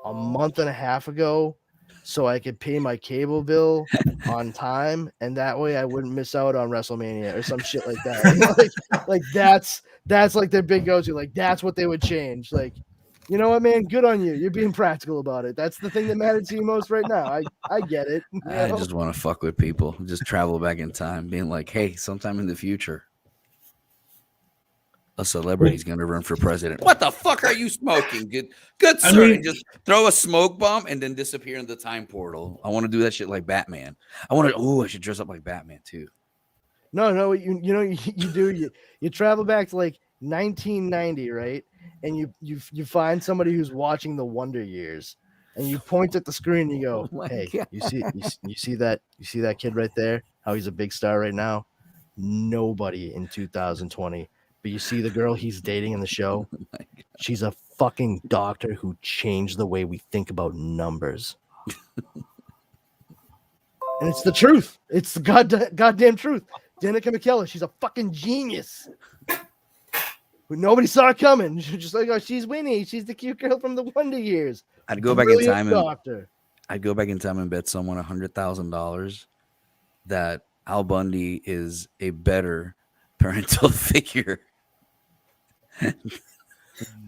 a month and a half ago so I could pay my cable bill on time, and that way I wouldn't miss out on WrestleMania or some shit like that. like that's like their big go-to. Like that's what they would change. Like, you know what, man? Good on you. You're being practical about it. That's the thing that matters to you most right now. I get it. I just want to fuck with people. Just travel back in time, being like, hey, sometime in the future, a celebrity's going to run for president. What the fuck are you smoking? Good sir. And just throw a smoke bomb and then disappear in the time portal. I want to do that shit like Batman. I should dress up like Batman too. No, you do. You travel back to like 1990, right? And you find somebody who's watching the Wonder Years, and you point at the screen and you go, "Hey, God. you see that kid right there? How he's a big star right now? Nobody in 2020. But you see the girl he's dating in the show? She's a fucking doctor who changed the way we think about numbers." And it's the truth. It's the goddamn truth. Danica McKellar, she's a fucking genius. Nobody saw it coming. Just like, oh, she's Winnie. She's the cute girl from the Wonder Years. I'd go back in time and bet someone $100,000 that Al Bundy is a better parental figure.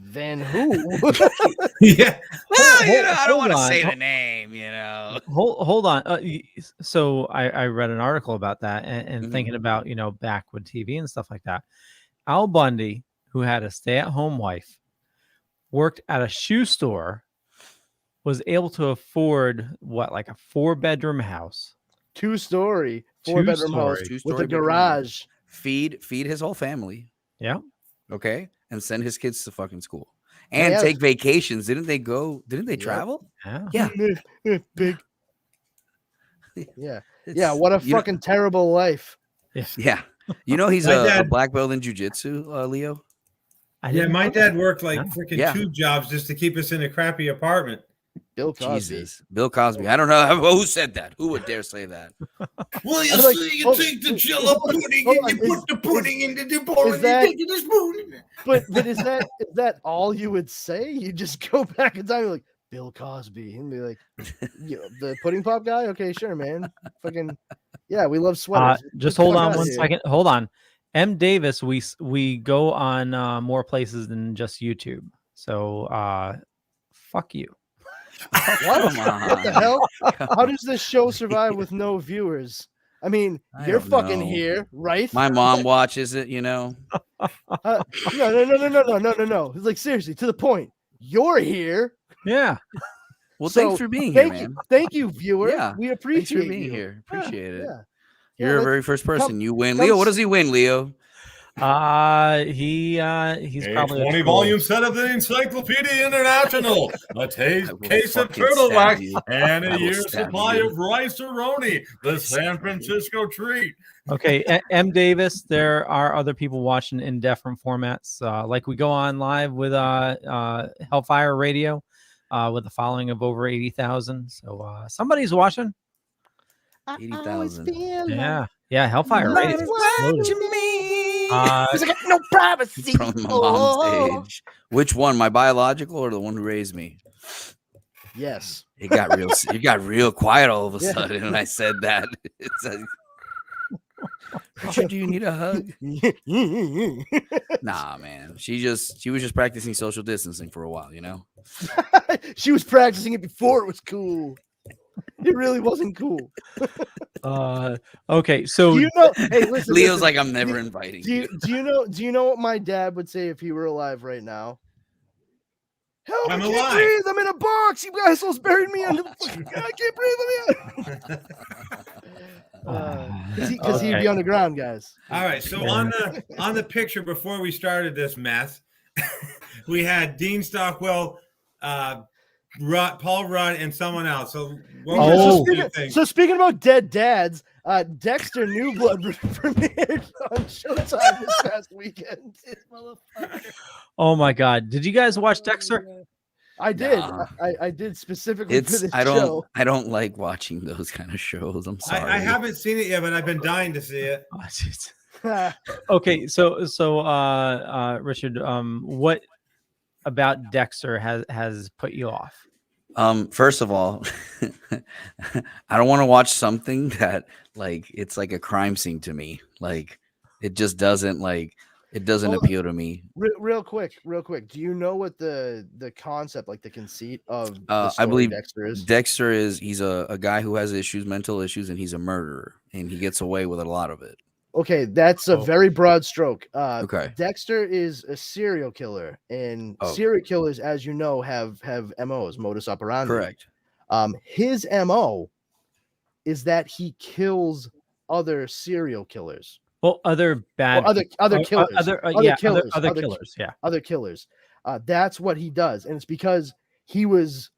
Then who? Yeah. Well, I don't want to say the name, Hold on. So I read an article about that and thinking about, back with TV and stuff like that. Al Bundy, who had a stay-at-home wife, worked at a shoe store, was able to afford like a 4-bedroom house. 2-story, 4-bedroom house with a garage. Feed his whole family. Yeah. Okay. And send his kids to fucking school. And take vacations. Didn't they travel? Yeah. Big. Yeah. Yeah. What a fucking terrible life. Yeah. He's a black belt in jiu-jitsu, Leo. My dad worked like freaking 2 jobs just to keep us in a crappy apartment. Bill Cosby. Jesus. Bill Cosby. I don't know who said that. Who would dare say that? Well, you take the Jello pudding and you put the pudding into the bowl and you take the spoon. But is that all you would say? You just go back in time and like Bill Cosby and be like, the pudding pop guy? Okay, sure, man. Fucking we love sweaters. Just hold on one second. Hold on. M. Davis, we go on more places than just YouTube. So fuck you. What the hell? How does this show survive with no viewers? I mean, you're fucking here, right? My mom watches it, No. It's like, seriously, to the point. You're here. Yeah. Well, thanks for being here, man. Thank you, viewer. Yeah. We appreciate you being here. Appreciate it. Yeah. You're a very first person. You win. Leo, what does he win, Leo? He's probably 20 volume set of the Encyclopedia International, a case of turtle wax, and a year's supply of rice-a-roni, the San Francisco treat. Okay, M. Davis, there are other people watching in different formats. Like we go on live with Hellfire Radio with a following of over 80,000. So somebody's watching. 80,000. Yeah, Hellfire Radio. Because I got no privacy from my mom's age. Which one, my biological or the one who raised me? Yes. It got real quiet all of a sudden when I said that. Richard, do you need a hug? Nah, man. She was just practicing social distancing for a while, She was practicing it before it was cool. It really wasn't cool. Okay, so do you know? Hey, listen, Leo's like, I'm never inviting you. Do you know what my dad would say if he were alive right now? Help! I'm I alive. can't breathe. I'm in a box. You assholes buried me under the. I can't breathe. Because he'd be on the ground, guys. All right. So on the picture before we started this mess, we had Dean Stockwell, Paul Rudd, and someone else. So what Oh. So speaking about dead dads, Dexter New Blood premiered on Showtime this past weekend. Oh my God! Did you guys watch Dexter? I did. Nah. I did specifically for this I show. don't like watching those kind of shows. I'm sorry. I haven't seen it yet, but I've been dying to see it. Oh, jeez. Okay, so Richard, what about Dexter has put you off? First of all, I don't want to watch something that like it's like a crime scene to me. Like it just doesn't appeal to me. Real quick. Do you know what the concept, like the conceit of the story I believe Dexter is? he's a guy who has mental issues, and he's a murderer, and he gets away with a lot of it. Okay, that's a very broad stroke. Okay. Dexter is a serial killer, and serial killers, as you know, have MOs, modus operandi. Correct. His MO is that he kills other serial killers. Well, other bad, other killers, other killers, yeah, other killers. That's what he does, and it's because he was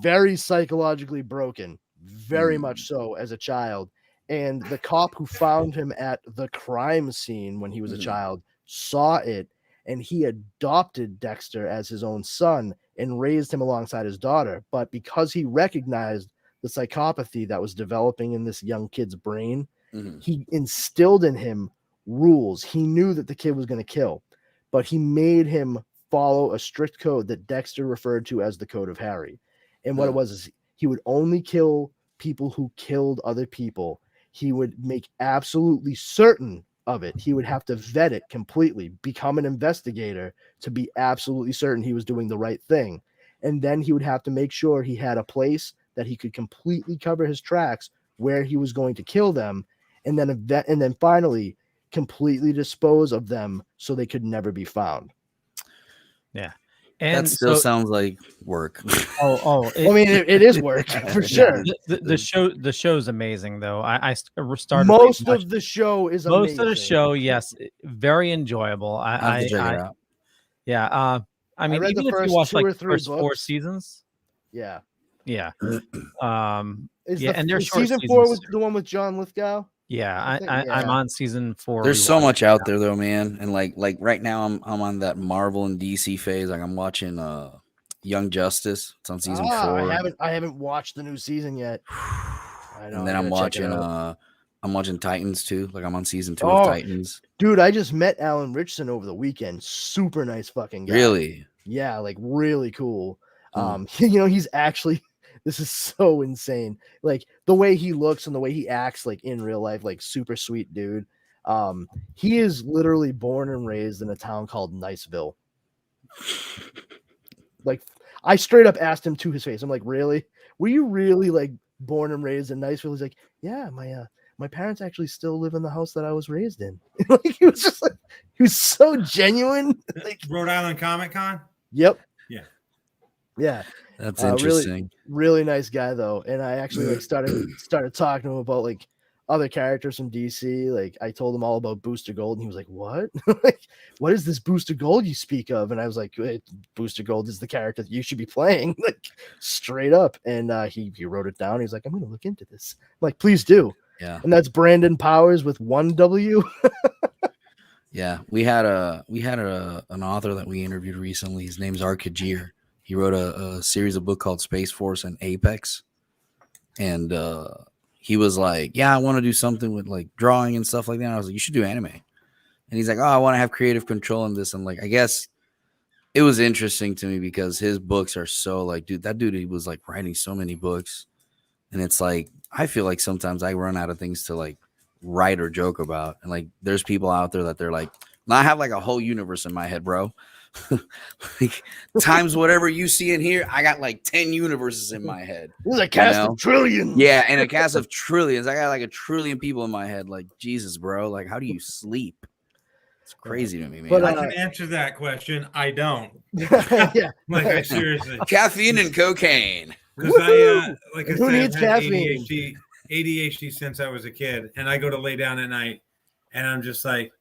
very psychologically broken, very much so as a child. And the cop who found him at the crime scene when he was a child saw it, and he adopted Dexter as his own son and raised him alongside his daughter. But because he recognized the psychopathy that was developing in this young kid's brain, he instilled in him rules. He knew that the kid was going to kill, but he made him follow a strict code that Dexter referred to as the Code of Harry. And what it was is he would only kill people who killed other people. He would make absolutely certain of it. He would have to vet it completely, become an investigator to be absolutely certain he was doing the right thing. And then he would have to make sure he had a place that he could completely cover his tracks where he was going to kill them. And then finally completely dispose of them so they could never be found. Yeah. And that still sounds like work. It is work for sure. The show's amazing though. I started most of the show is amazing. Most of the show, yes, very enjoyable. I have to check it out. Yeah. I mean, even if you watch like the first 4 seasons. Yeah. Yeah. And they're short season seasons. 4 was the one with John Lithgow. Yeah, I'm on season 4. There's so much out there though, man. And like right now I'm on that Marvel and DC phase. Like I'm watching Young Justice. It's on season 4. I haven't watched the new season yet. And then I'm watching Titans too. Like I'm on season 2 of Titans. Dude, I just met Alan Richardson over the weekend. Super nice fucking guy. Really? Yeah, like really cool. He's actually, this is so insane. Like the way he looks and the way he acts, like in real life, like super sweet dude. He is literally born and raised in a town called Niceville. Like I straight up asked him to his face. I'm like, really? Were you really like born and raised in Niceville? He's like, yeah, my parents actually still live in the house that I was raised in. Like he was just like, he was so genuine. Like Rhode Island Comic Con. Yep. Yeah. That's interesting. Really nice guy though. And I actually like started talking to him about like other characters from DC. Like I told him all about Booster Gold, and he was like, "What? Like, what is this Booster Gold you speak of?" And I was like, "Booster Gold is the character that you should be playing," like straight up. And he wrote it down. He's like, "I'm gonna look into this." I'm like, "Please do." Yeah. And that's Brandon Powers with 1 W. Yeah, we had an author that we interviewed recently. His name's Art Kajir. He wrote a series of book called Space Force and Apex, and he was like, "Yeah, I want to do something with like drawing and stuff like that." And I was like, "You should do anime." And he's like, "Oh, I want to have creative control in this." And like, I guess it was interesting to me because his books are so like, dude, he was like writing so many books, and it's like I feel like sometimes I run out of things to like write or joke about, and like there's people out there that they're like, "I have like a whole universe in my head, bro." Like times whatever you see in here, I got like 10 universes in my head. There's a cast of trillions. Yeah, and a cast of trillions. I got like 1 trillion people in my head. Like Jesus, bro. Like, how do you sleep? It's crazy to me, man. But I can answer that question. I don't. Yeah. Like I seriously. Caffeine and cocaine. Because I Who needs I've had caffeine? ADHD since I was a kid, and I go to lay down at night, and I'm just like,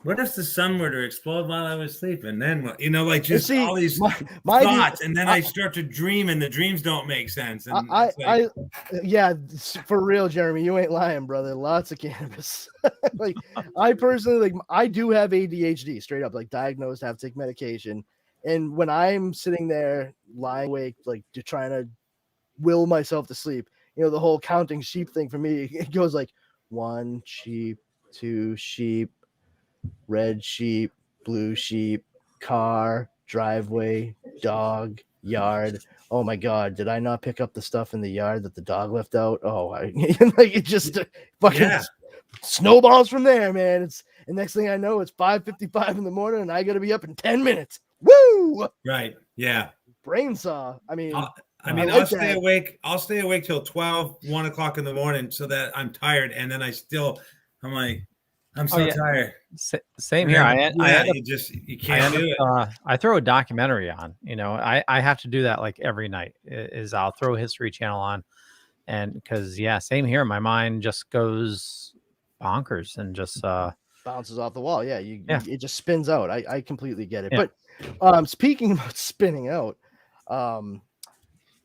What if the sun were to explode while I was sleeping? Then what? You know, like just see, all these my thoughts, and then I start to dream, and the dreams don't make sense. And yeah, for real, Jeremy, you ain't lying, brother. Lots of cannabis. Like, I personally, like, I do have ADHD, straight up, like, diagnosed, have to take medication. And when I'm sitting there lying awake, like, just trying to will myself to sleep, you know, the whole counting sheep thing for me, it goes like 1 sheep, 2 sheep, red sheep, blue sheep, car, driveway, dog, yard. Oh my God, did I not pick up the stuff in the yard that the dog left out? Oh, like, it just fucking snowballs from there, man. And next thing I know, it's 5:55 in the morning and I got to be up in 10 minutes. Woo! Right. Yeah. Brain saw. I mean, I'll stay awake. I'll stay awake till 1 o'clock in the morning so that I'm tired. And then I'm like, I'm so tired. Same here. You can't do it. I throw a documentary on, you know, I have to do that like every night is I'll throw History Channel on. And because, same here. My mind just goes bonkers and just bounces off the wall. Yeah. It just spins out. I completely get it. Yeah. But speaking about spinning out,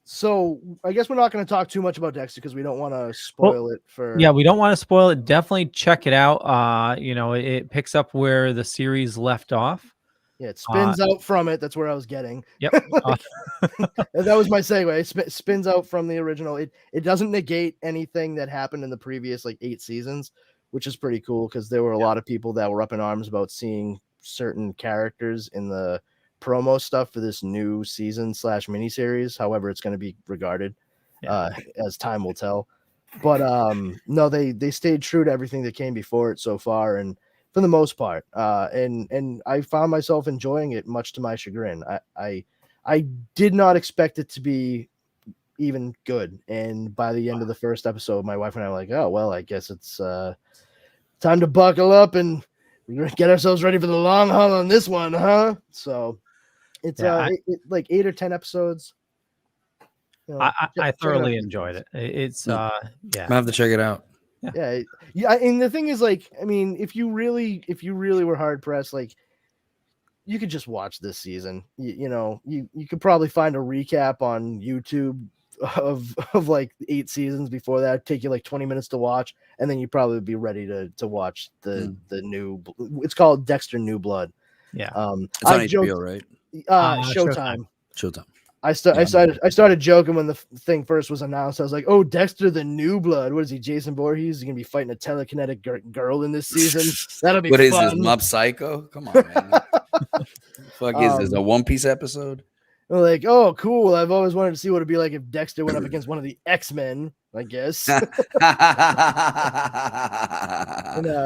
so I guess we're not going to talk too much about Dexter because we don't want to spoil it for. Yeah, we don't want to spoil it. Definitely check it out. You know, it picks up where the series left off. Yeah, it spins out from it. That's where I was getting. Yep. That was my segue. It spins out from the original. It doesn't negate anything that happened in the previous 8 seasons, which is pretty cool because there were a lot of people that were up in arms about seeing certain characters in the promo stuff for this new season / miniseries, however it's going to be regarded as time will tell. But no, they stayed true to everything that came before it so far, and for the most part, and I found myself enjoying it, much to my chagrin. I did not expect it to be even good, and by the end of the first episode, my wife and I were like, oh well, I guess it's time to buckle up and get ourselves ready for the long haul on this one, huh? So it's like 8 or 10 episodes. You know, I thoroughly enjoyed it. It's I have to check it out. Yeah. And the thing is, I mean, if you really were hard pressed, you could just watch this season. You know, you could probably find a recap on YouTube of 8 seasons before that. It'd take you 20 minutes to watch, and then you'd probably be ready to watch the new. It's called Dexter New Blood. Yeah. It's on HBO, right? Showtime. I started joking when the thing first was announced. I was like, "Oh, Dexter, the New Blood. What is he, Jason Voorhees? He's gonna be fighting a telekinetic girl in this season. That'll be What fun." is this, Mob Psycho? Come on, man. Fuck, is this a One Piece episode? I'm like, oh, cool. I've always wanted to see what it'd be like if Dexter went up against one of the X-Men, I guess. And,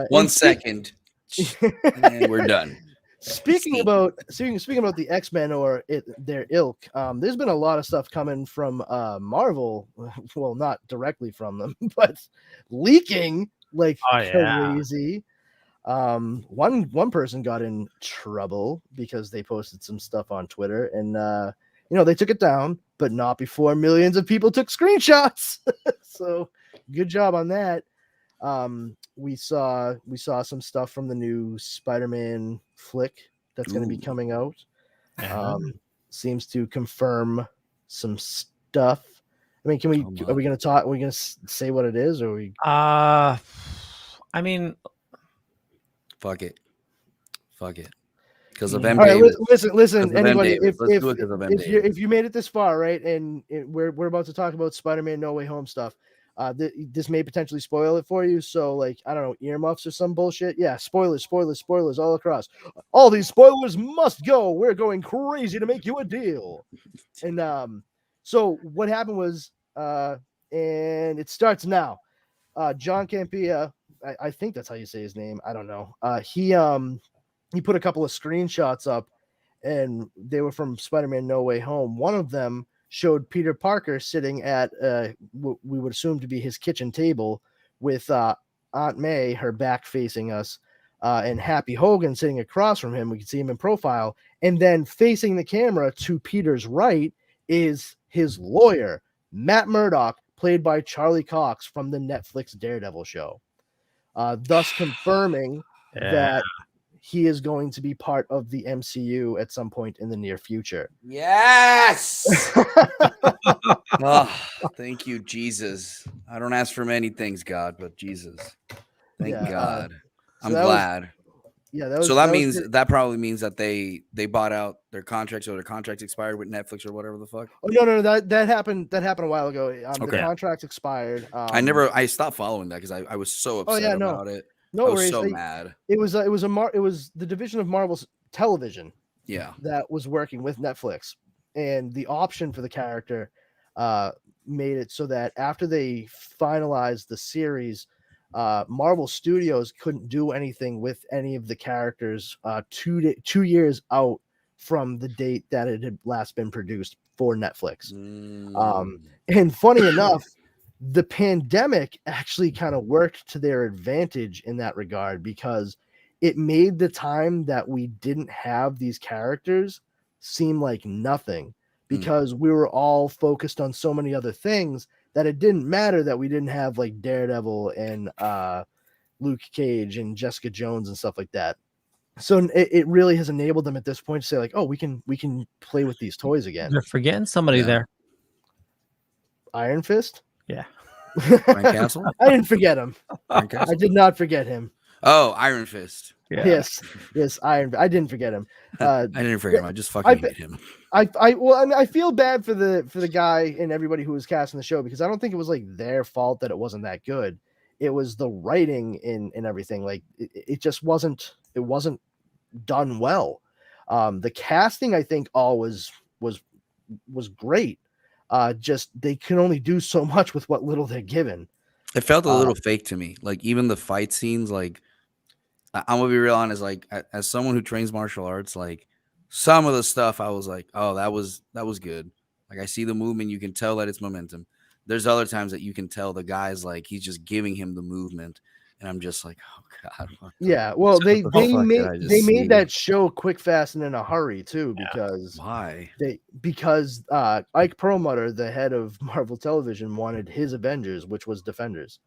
1 second, and we're done. Speaking about the X-Men or their ilk, there's been a lot of stuff coming from Marvel. Well, not directly from them, but leaking crazy. One person got in trouble because they posted some stuff on Twitter, and they took it down, but not before millions of people took screenshots. So good job on that. We saw some stuff from the new Spider-Man flick that's going to be coming out. Seems to confirm some stuff. I mean, are we going to talk? Are we going to say what it is, or we? I mean, fuck it. Because of MJ. All right, listen. Anybody, if you made it this far, right, and we're about to talk about Spider-Man No Way Home stuff. This may potentially spoil it for you. So, I don't know, earmuffs or some bullshit. Yeah, spoilers all across. All these spoilers must go. We're going crazy to make you a deal. And so what happened was, and it starts now. John Campea, I think that's how you say his name. I don't know. He put a couple of screenshots up, and they were from Spider-Man No Way Home. One of them showed Peter Parker sitting at what we would assume to be his kitchen table with Aunt May, her back facing us, and Happy Hogan sitting across from him. We can see him in profile. And then facing the camera to Peter's right is his lawyer, Matt Murdock, played by Charlie Cox from the Netflix Daredevil show. Thus confirming that he is going to be part of the MCU at some point in the near future. Yes. Oh, thank you, Jesus. I don't ask for many things, God, but Jesus. Thank God. so I'm that glad. Was, so that probably means that they bought out their contracts, or their contracts expired with Netflix or whatever the fuck. Oh no, that happened a while ago. The Okay. contract expired. I stopped following that because I was so upset about it. No I was worries. so mad. It was the division of Marvel's television. Yeah. That was working with Netflix, and the option for the character made it so that after they finalized the series, Marvel Studios couldn't do anything with any of the characters 2 years out from the date that it had last been produced for Netflix. And funny enough, the pandemic actually kind of worked to their advantage in that regard, because it made the time that we didn't have these characters seem like nothing, because we were all focused on so many other things that it didn't matter that we didn't have like Daredevil and Luke Cage and Jessica Jones and stuff like that. So it really has enabled them at this point to say like, oh, we can play with these toys again. You're forgetting somebody there. Iron Fist? Yeah. Frank Castle? I didn't forget him. I did not forget him. Oh, Iron Fist. Yeah. Yes, I didn't forget him. I didn't forget him. I just fucking hate him. I feel bad for the guy and everybody who was casting the show, because I don't think it was like their fault that it wasn't that good. It was the writing and everything. Like it just wasn't done well. The casting, I think, all was great. Just they can only do so much with what little they're given. It felt a little fake to me. Like even the fight scenes, like I'm gonna be real honest, like as someone who trains martial arts, like some of the stuff I was like, oh, that was good. Like I see the movement, you can tell that it's momentum. There's other times that you can tell the guy's like he's just giving him the movement, and I'm just like, oh god. Yeah, well, they made that show quick, fast, and in a hurry too, because why? Because Ike Perlmutter, the head of Marvel Television, wanted his Avengers, which was Defenders.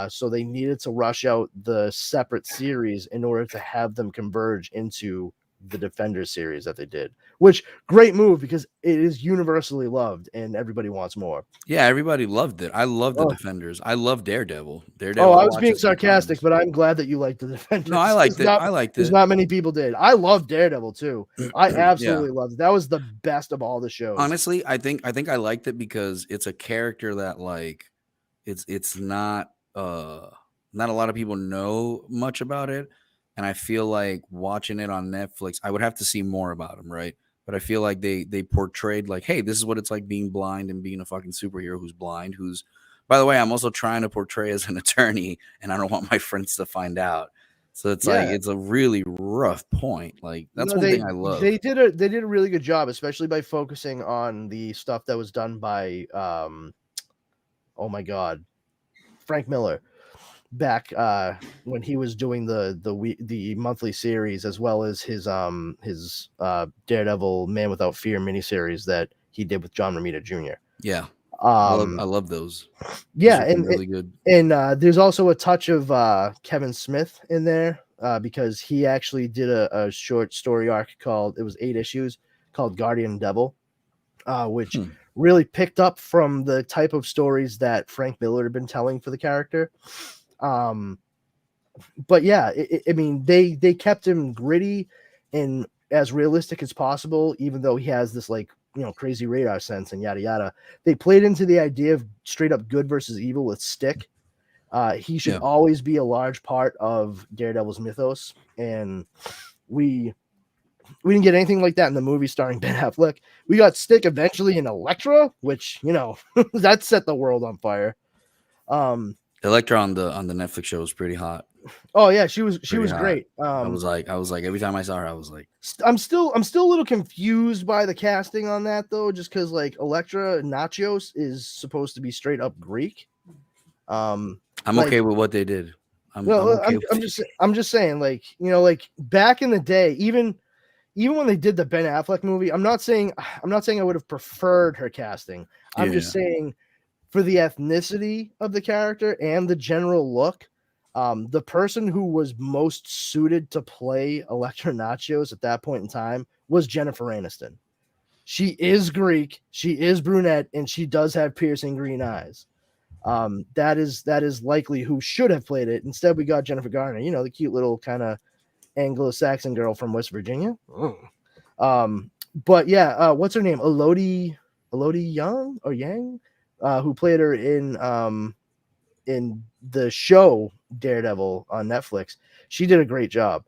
So they needed to rush out the separate series in order to have them converge into the Defenders series that they did, which great move, because it is universally loved and everybody wants more. Yeah, everybody loved it. I love the Defenders. I love Daredevil. I was being sarcastic, but I'm glad that you liked the Defenders. No, I liked it. I liked it. Because not many people did. I love Daredevil too. I absolutely loved it. That was the best of all the shows. Honestly, I think I liked it because it's a character that like it's not a lot of people know much about it. And I feel like watching it on Netflix, I would have to see more about him, right? But I feel like they portrayed like, hey, this is what it's like being blind and being a fucking superhero who's blind, who's, by the way, I'm also trying to portray as an attorney, and I don't want my friends to find out. So it's like it's a really rough point. Like that's one thing I love. They did a really good job, especially by focusing on the stuff that was done by oh my god, Frank Miller. Back when he was doing the monthly series, as well as his Daredevil Man Without Fear miniseries that he did with John Romita Jr. Yeah, I love those. Yeah, those and really good. And there's also a touch of Kevin Smith in there because he actually did a short story arc called, it was 8 issues, called Guardian Devil, which really picked up from the type of stories that Frank Miller had been telling for the character. But yeah, I mean, they kept him gritty and as realistic as possible, even though he has this like, crazy radar sense and yada yada. They played into the idea of straight up good versus evil with Stick. He should always be a large part of Daredevil's mythos, and we didn't get anything like that in the movie starring Ben Affleck. We got Stick eventually in Elektra, which that set the world on fire. Elektra on the Netflix show was pretty hot. Oh yeah, she was great. I was like every time I saw her, I was like, I'm still a little confused by the casting on that though, just because like Elektra Nachos is supposed to be straight up Greek. I'm okay with what they did. I'm just saying, like, like back in the day, even when they did the Ben Affleck movie, I'm not saying I would have preferred her casting. I'm just saying, for the ethnicity of the character and the general look, The person who was most suited to play Elektra Nachos at that point in time was Jennifer Aniston. She is Greek, she is brunette, and she does have piercing green eyes. That is likely who should have played it. Instead, we got Jennifer Garner, the cute little kind of Anglo-Saxon girl from West Virginia. But yeah, what's her name? Elodie Young or Yang, who played her in the show Daredevil on Netflix. She did a great job.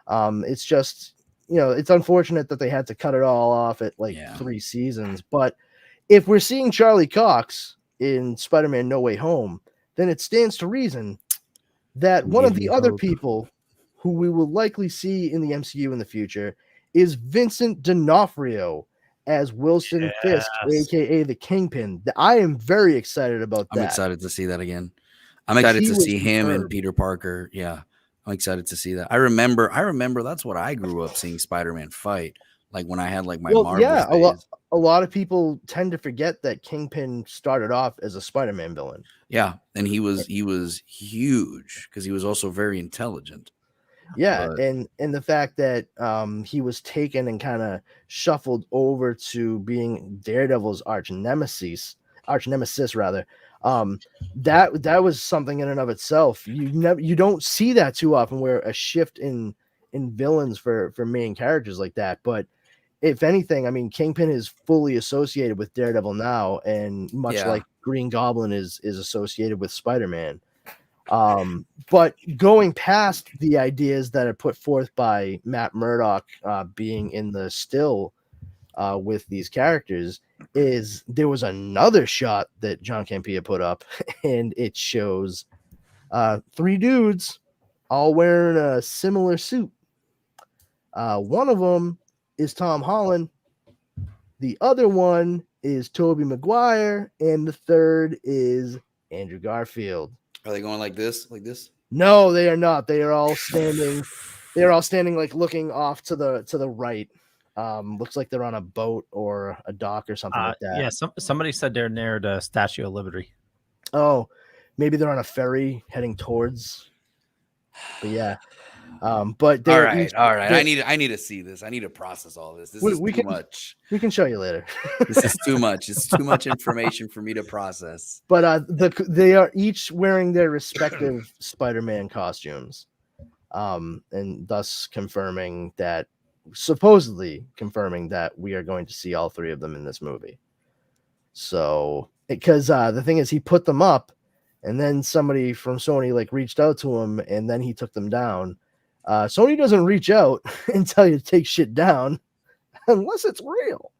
It's just, it's unfortunate that they had to cut it all off at 3 seasons. But if we're seeing Charlie Cox in Spider-Man No Way Home, then it stands to reason that one of the other people who we will likely see in the MCU in the future is Vincent D'Onofrio as Wilson Fisk, aka the Kingpin. I am very excited about that. I'm excited to see that again. I'm excited to see him and Peter Parker. Yeah, I'm excited to see that. I remember that's what I grew up seeing Spider-Man fight. Like when I had my Marvel days. A lot of people tend to forget that Kingpin started off as a Spider-Man villain. Yeah, and he was huge because he was also very intelligent. Yeah, and the fact that he was taken and kind of shuffled over to being Daredevil's arch nemesis rather. That was something in and of itself. You don't see that too often, where a shift in villains for main characters like that. But if anything, I mean, Kingpin is fully associated with Daredevil now, and much like Green Goblin is associated with Spider-Man. But going past the ideas that are put forth by Matt Murdock being in the still with these characters, there was another shot that John Campea put up, and it shows 3 dudes all wearing a similar suit. One of them is Tom Holland, the other one is Tobey Maguire, and the third is Andrew Garfield. Are they going like this? No, they are not. They are all standing. They are all standing looking off to the right. Looks like they're on a boat or a dock or something like that. Yeah, somebody said they're near the Statue of Liberty. Oh, maybe they're on a ferry heading towards. But yeah. But all right. I need to see this. I need to process all this. This is too much. We can show you later. This is too much. It's too much information for me to process. But they are each wearing their respective Spider-Man costumes, and thus supposedly confirming that we are going to see all 3 of them in this movie. So, because the thing is, he put them up, and then somebody from Sony reached out to him, and then he took them down. Sony doesn't reach out and tell you to take shit down unless it's real.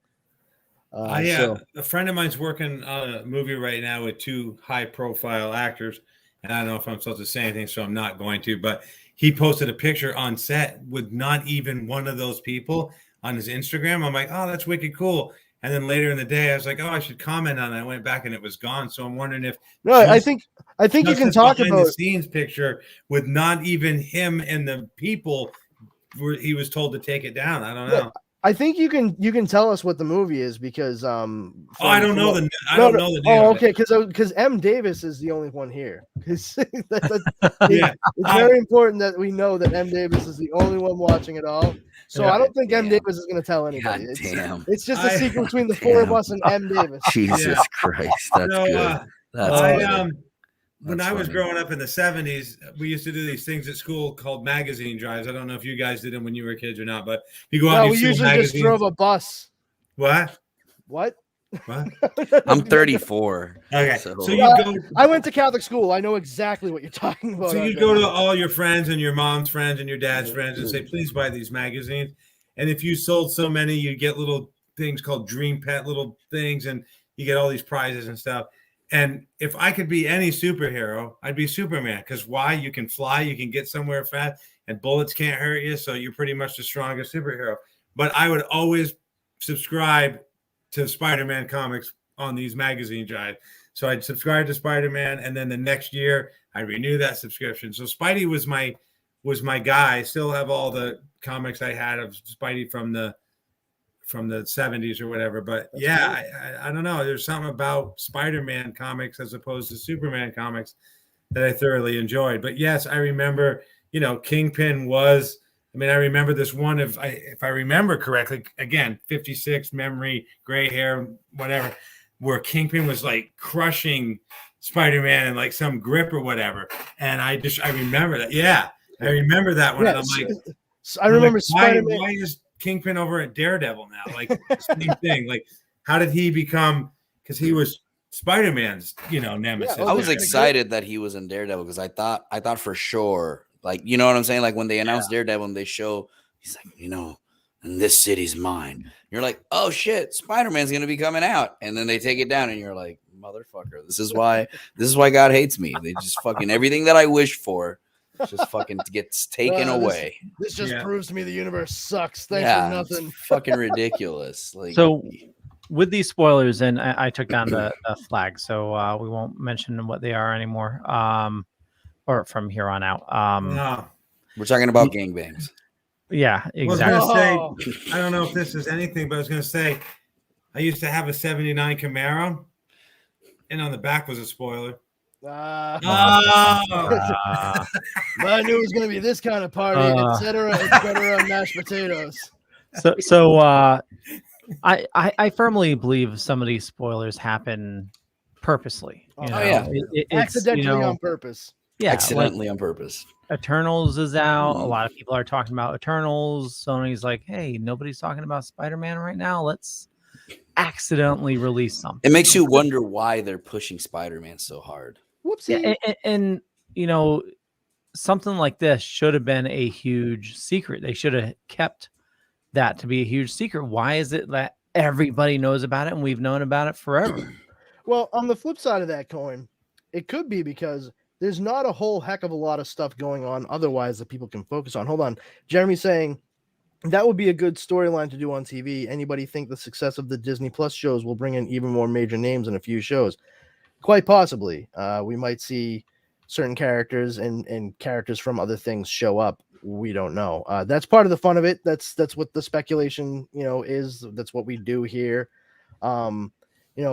A friend of mine's working on a movie right now with 2 high-profile actors, and I don't know if I'm supposed to say anything, so I'm not going to, but he posted a picture on set with not even one of those people on his Instagram. I'm like, oh, that's wicked cool. And then later in the day, I was like, oh, I should comment on it. I went back and it was gone. So I'm wondering if I think you can talk about the scenes picture with not even him and the people where he was told to take it down. I don't know. I think you can tell us what the movie is because I don't know the name. Oh, okay, because M. Davis is the only one here. It's very important that we know that M. Davis is the only one watching it all. So I don't think M. Davis is going to tell anybody. It's just a secret between the 4 of us and M. Davis. Jesus Christ, that's good. That's good. When I was growing up in the 70s, we used to do these things at school called magazine drives. I don't know if you guys did them when you were kids or not, but you go out and we usually just drove a bus. What? I'm 34. Okay. So you go. I went to Catholic school. I know exactly what you're talking about. So you go to all your friends and your mom's friends and your dad's friends and say, please buy these magazines. And if you sold so many, you get little things called Dream Pet little things, and you get all these prizes and stuff. And if I could be any superhero, I'd be Superman. Because why? You can fly, you can get somewhere fast, and bullets can't hurt you. So you're pretty much the strongest superhero. But I would always subscribe to Spider-Man comics on these magazine drives. So I'd subscribe to Spider-Man, and then the next year I renew that subscription. So Spidey was my guy. I still have all the comics I had of Spidey from the 70s or whatever. But I don't know. There's something about Spider-Man comics as opposed to Superman comics that I thoroughly enjoyed. But yes, I remember, Kingpin was. I mean, I remember this one. If I remember correctly, again, 56 memory, gray hair, whatever, where Kingpin was like crushing Spider-Man in like some grip or whatever. And I remember that. Yeah, I remember that one. Yeah, and I'm like, I remember Spider-Man. Why is Kingpin over at Daredevil now? Like, same thing. Like, how did he become? Because he was Spider-Man's, nemesis. I was excited that he was in Daredevil because I thought for sure, like, you know what I'm saying? Like when they announced Daredevil and they show, he's like, and this city's mine. You're like, oh shit, Spider-Man's gonna be coming out, and then they take it down, and you're like, motherfucker, this is why God hates me. They just fucking everything that I wish for just fucking gets taken away. This just proves to me the universe sucks. Thanks for nothing. It's fucking ridiculous. Like, so with these spoilers, and I took down the flag, so we won't mention what they are anymore. Or from here on out. We're talking about gangbangs. Yeah, exactly. I was going to say, I don't know if this is anything, but I was going to say, I used to have a 79 Camaro, and on the back was a spoiler. But I knew it was going to be this kind of party, etc., mashed potatoes. So I firmly believe some of these spoilers happen purposely. Accidentally on purpose. Yeah, accidentally on purpose. Eternals is out. A lot of people are talking about Eternals. Sony's like, hey, nobody's talking about Spider-Man right now. Let's accidentally release something. It makes you wonder why they're pushing Spider-Man so hard. Whoopsie. Yeah, and something like this should have been a huge secret. They should have kept that to be a huge secret. Why is it that everybody knows about it and we've known about it forever? Well, on the flip side of that coin, it could be because there's not a whole heck of a lot of stuff going on otherwise that people can focus on. Hold on. Jeremy's saying that would be a good storyline to do on TV. Anybody think the success of the Disney Plus shows will bring in even more major names in a few shows? Quite possibly. We might see certain characters and characters from other things show up. We don't know. That's part of the fun of it. That's what the speculation, is. That's what we do here.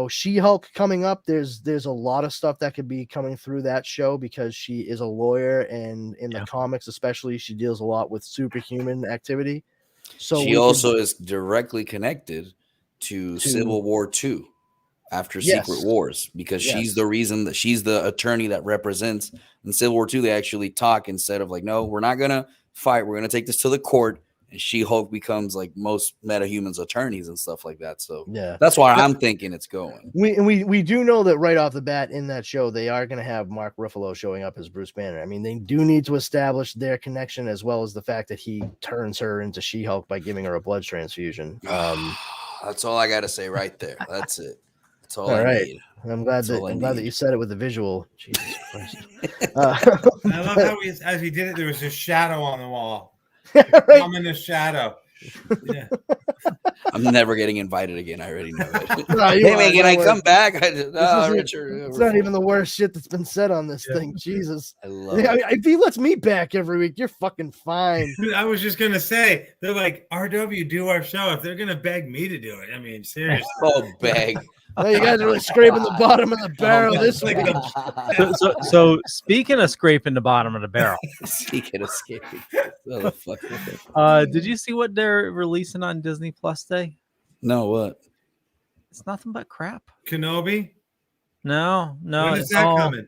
She-Hulk coming up, there's a lot of stuff that could be coming through that show because she is a lawyer, and in the comics especially, she deals a lot with superhuman activity. So she also is directly connected to Civil War II after Secret Wars because she's the reason that she's the attorney that represents in Civil War II. They actually talk instead of like, no, we're not going to fight. We're going to take this to the court. And She-Hulk becomes like most metahumans attorneys and stuff like that. So that's why I'm thinking it's going. We do know that right off the bat in that show, they are going to have Mark Ruffalo showing up as Bruce Banner. I mean, they do need to establish their connection as well as the fact that he turns her into She-Hulk by giving her a blood transfusion. That's all I got to say right there. That's it. That's all I need. I'm glad that you said it with the visual. Jesus Christ. I love how as he did it, there was a shadow on the wall. Right. I'm in the shadow. Yeah. I'm never getting invited again. I already know it. No, hey, can I come back? Richard, it's not even the worst shit that's been said on this thing. Jesus. I love it. If he lets me back every week, you're fucking fine. I was just going to say, they're like, RW, do our show. If they're going to beg me to do it, I mean, seriously. Oh, beg. Oh, you guys are really scraping the bottom of the barrel this week. So speaking of scraping the bottom of the barrel, speaking of scraping, did you see what they're releasing on Disney Plus Day? No, what? It's nothing but crap. Kenobi? No. When is that coming?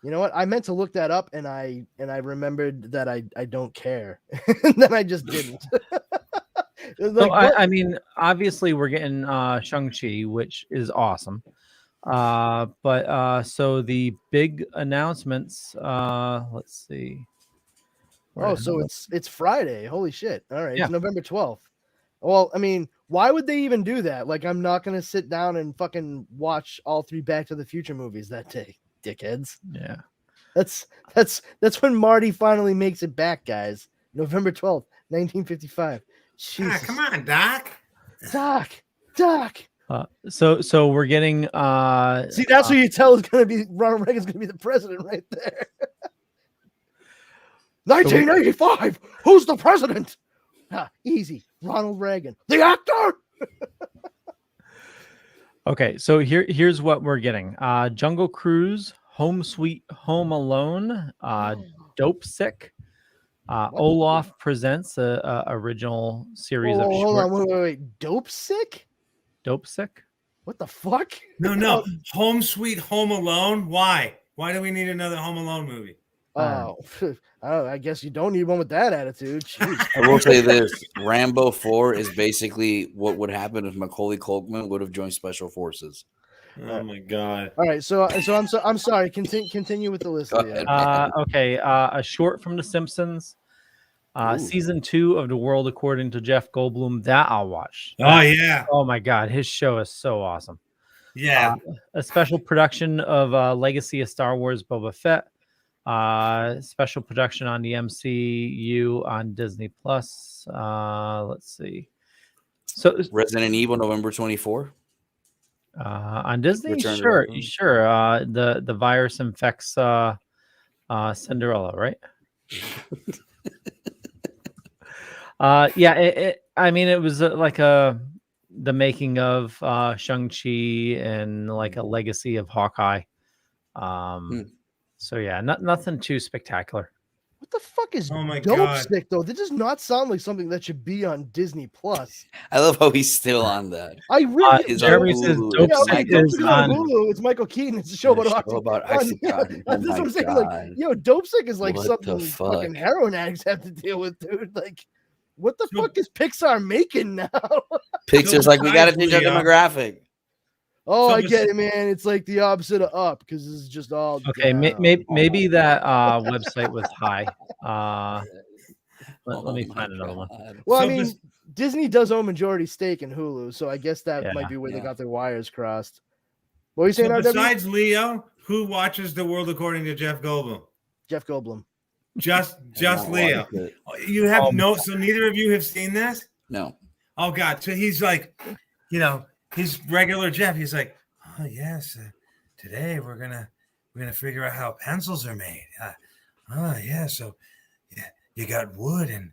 You know what? I meant to look that up, and I remembered that I don't care, and then I just didn't. So I mean, obviously we're getting Shang-Chi, which is awesome. But so the big announcements, let's see. So it's Friday. Holy shit. All right. Yeah. It's November 12th. Well, I mean, why would they even do that? Like, I'm not going to sit down and fucking watch all 3 Back to the Future movies that day, dickheads. Yeah. That's when Marty finally makes it back, guys. November 12th, 1955. Jesus. Come on, Doc. So we're getting see, that's who you tell is gonna be Ronald Reagan's gonna be the president right there. 1985. Who's the president? Easy. Ronald Reagan, the actor. Okay, so here's what we're getting. Jungle Cruise, Home Sweet Home Alone, Dope Sick, Olaf Presents, a original series of hold short. on, wait. Dope Sick? Dope Sick? What the fuck? No. Home Sweet Home Alone. Why? Why do we need another Home Alone movie? Oh, I guess you don't need one with that attitude. Jeez. I will say this: Rambo 4 is basically what would happen if Macaulay Culkin would have joined Special Forces. Oh my god! All right, so I'm sorry. Continue with the list. Go ahead. Okay, a short from The Simpsons, season 2 of The World According to Jeff Goldblum. That I'll watch. Oh yeah, Oh my god, his show is so awesome. yeah. A special production of Legacy of Star Wars Boba Fett. Special production on the MCU on Disney Plus. Let's see. So Resident Evil November 24. on Disney, Return to sure. Raccoon. The virus infects Cinderella, right? Yeah. I mean, it was like the making of Shang-Chi and like a legacy of Hawkeye. So yeah, nothing too spectacular. What the fuck is Oh my Dope God. Sick though? That does not sound like something that should be on Disney Plus. I love how he's still on that. I really Is Jeremy on says Hulu. Dope Yeah, Sick Dope is Sick on. Hulu. It's Michael Keaton. It's a show about A show about Oxycontin. Oxycontin. That's Oh what I'm my saying. God. Like, Dope Sick is like What something the fucking fuck? heroin addicts have to deal with, dude. Like, what the So- fuck is Pixar making now? Pictures like we got to change our Leo. demographic. Oh, So I this- get it, man. It's like the opposite of Up because it's just all Okay, down. maybe that website was high. Let me Oh find my another one. God. Well, I So mean, this- Disney does own majority stake in Hulu, so I guess that Yeah. might be where they Yeah. got their wires crossed. What were you So saying, RW? besides Leo, who watches The World According to Jeff Goldblum? Jeff Goldblum. Just Not Leo. watched it. You have no. So neither of you have seen this. No. Oh God! So he's like, he's regular Jeff. He's like, oh yes, today we're gonna figure out how pencils are made. Oh yeah, so yeah, you got wood and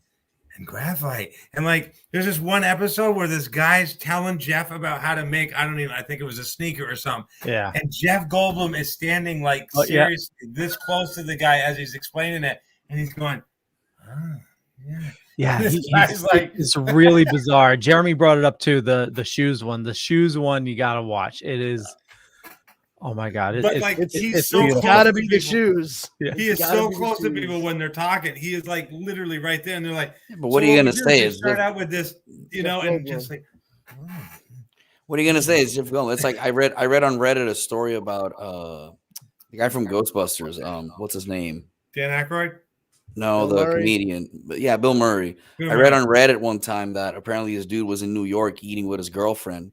graphite, and like there's this one episode where this guy's telling Jeff about how to make. I think it was a sneaker or something. Yeah. And Jeff Goldblum is standing like Oh, yeah. seriously this close to the guy as he's explaining it, and he's going, oh yeah. Yeah, This guy's like- it's really bizarre. Jeremy brought it up too. The shoes one. The shoes one you gotta watch. It is. Oh my god! But like It's he's so beautiful. close Gotta to be the people. shoes. Yeah. He is Gotta so be the close to shoes. people when they're talking. He is like literally right there, and they're like, But what "So are you we gonna do say? is Is start Jeff- out with this, and just like, oh. What are you gonna say? It's Jeff Goldblum. It's like I read on Reddit a story about the guy from Ghostbusters. What's his name? Dan Aykroyd. No, Bill the Murray? comedian. But yeah, Bill Murray. Bill I read Murray. on Reddit one time that apparently this dude was in New York eating with his girlfriend,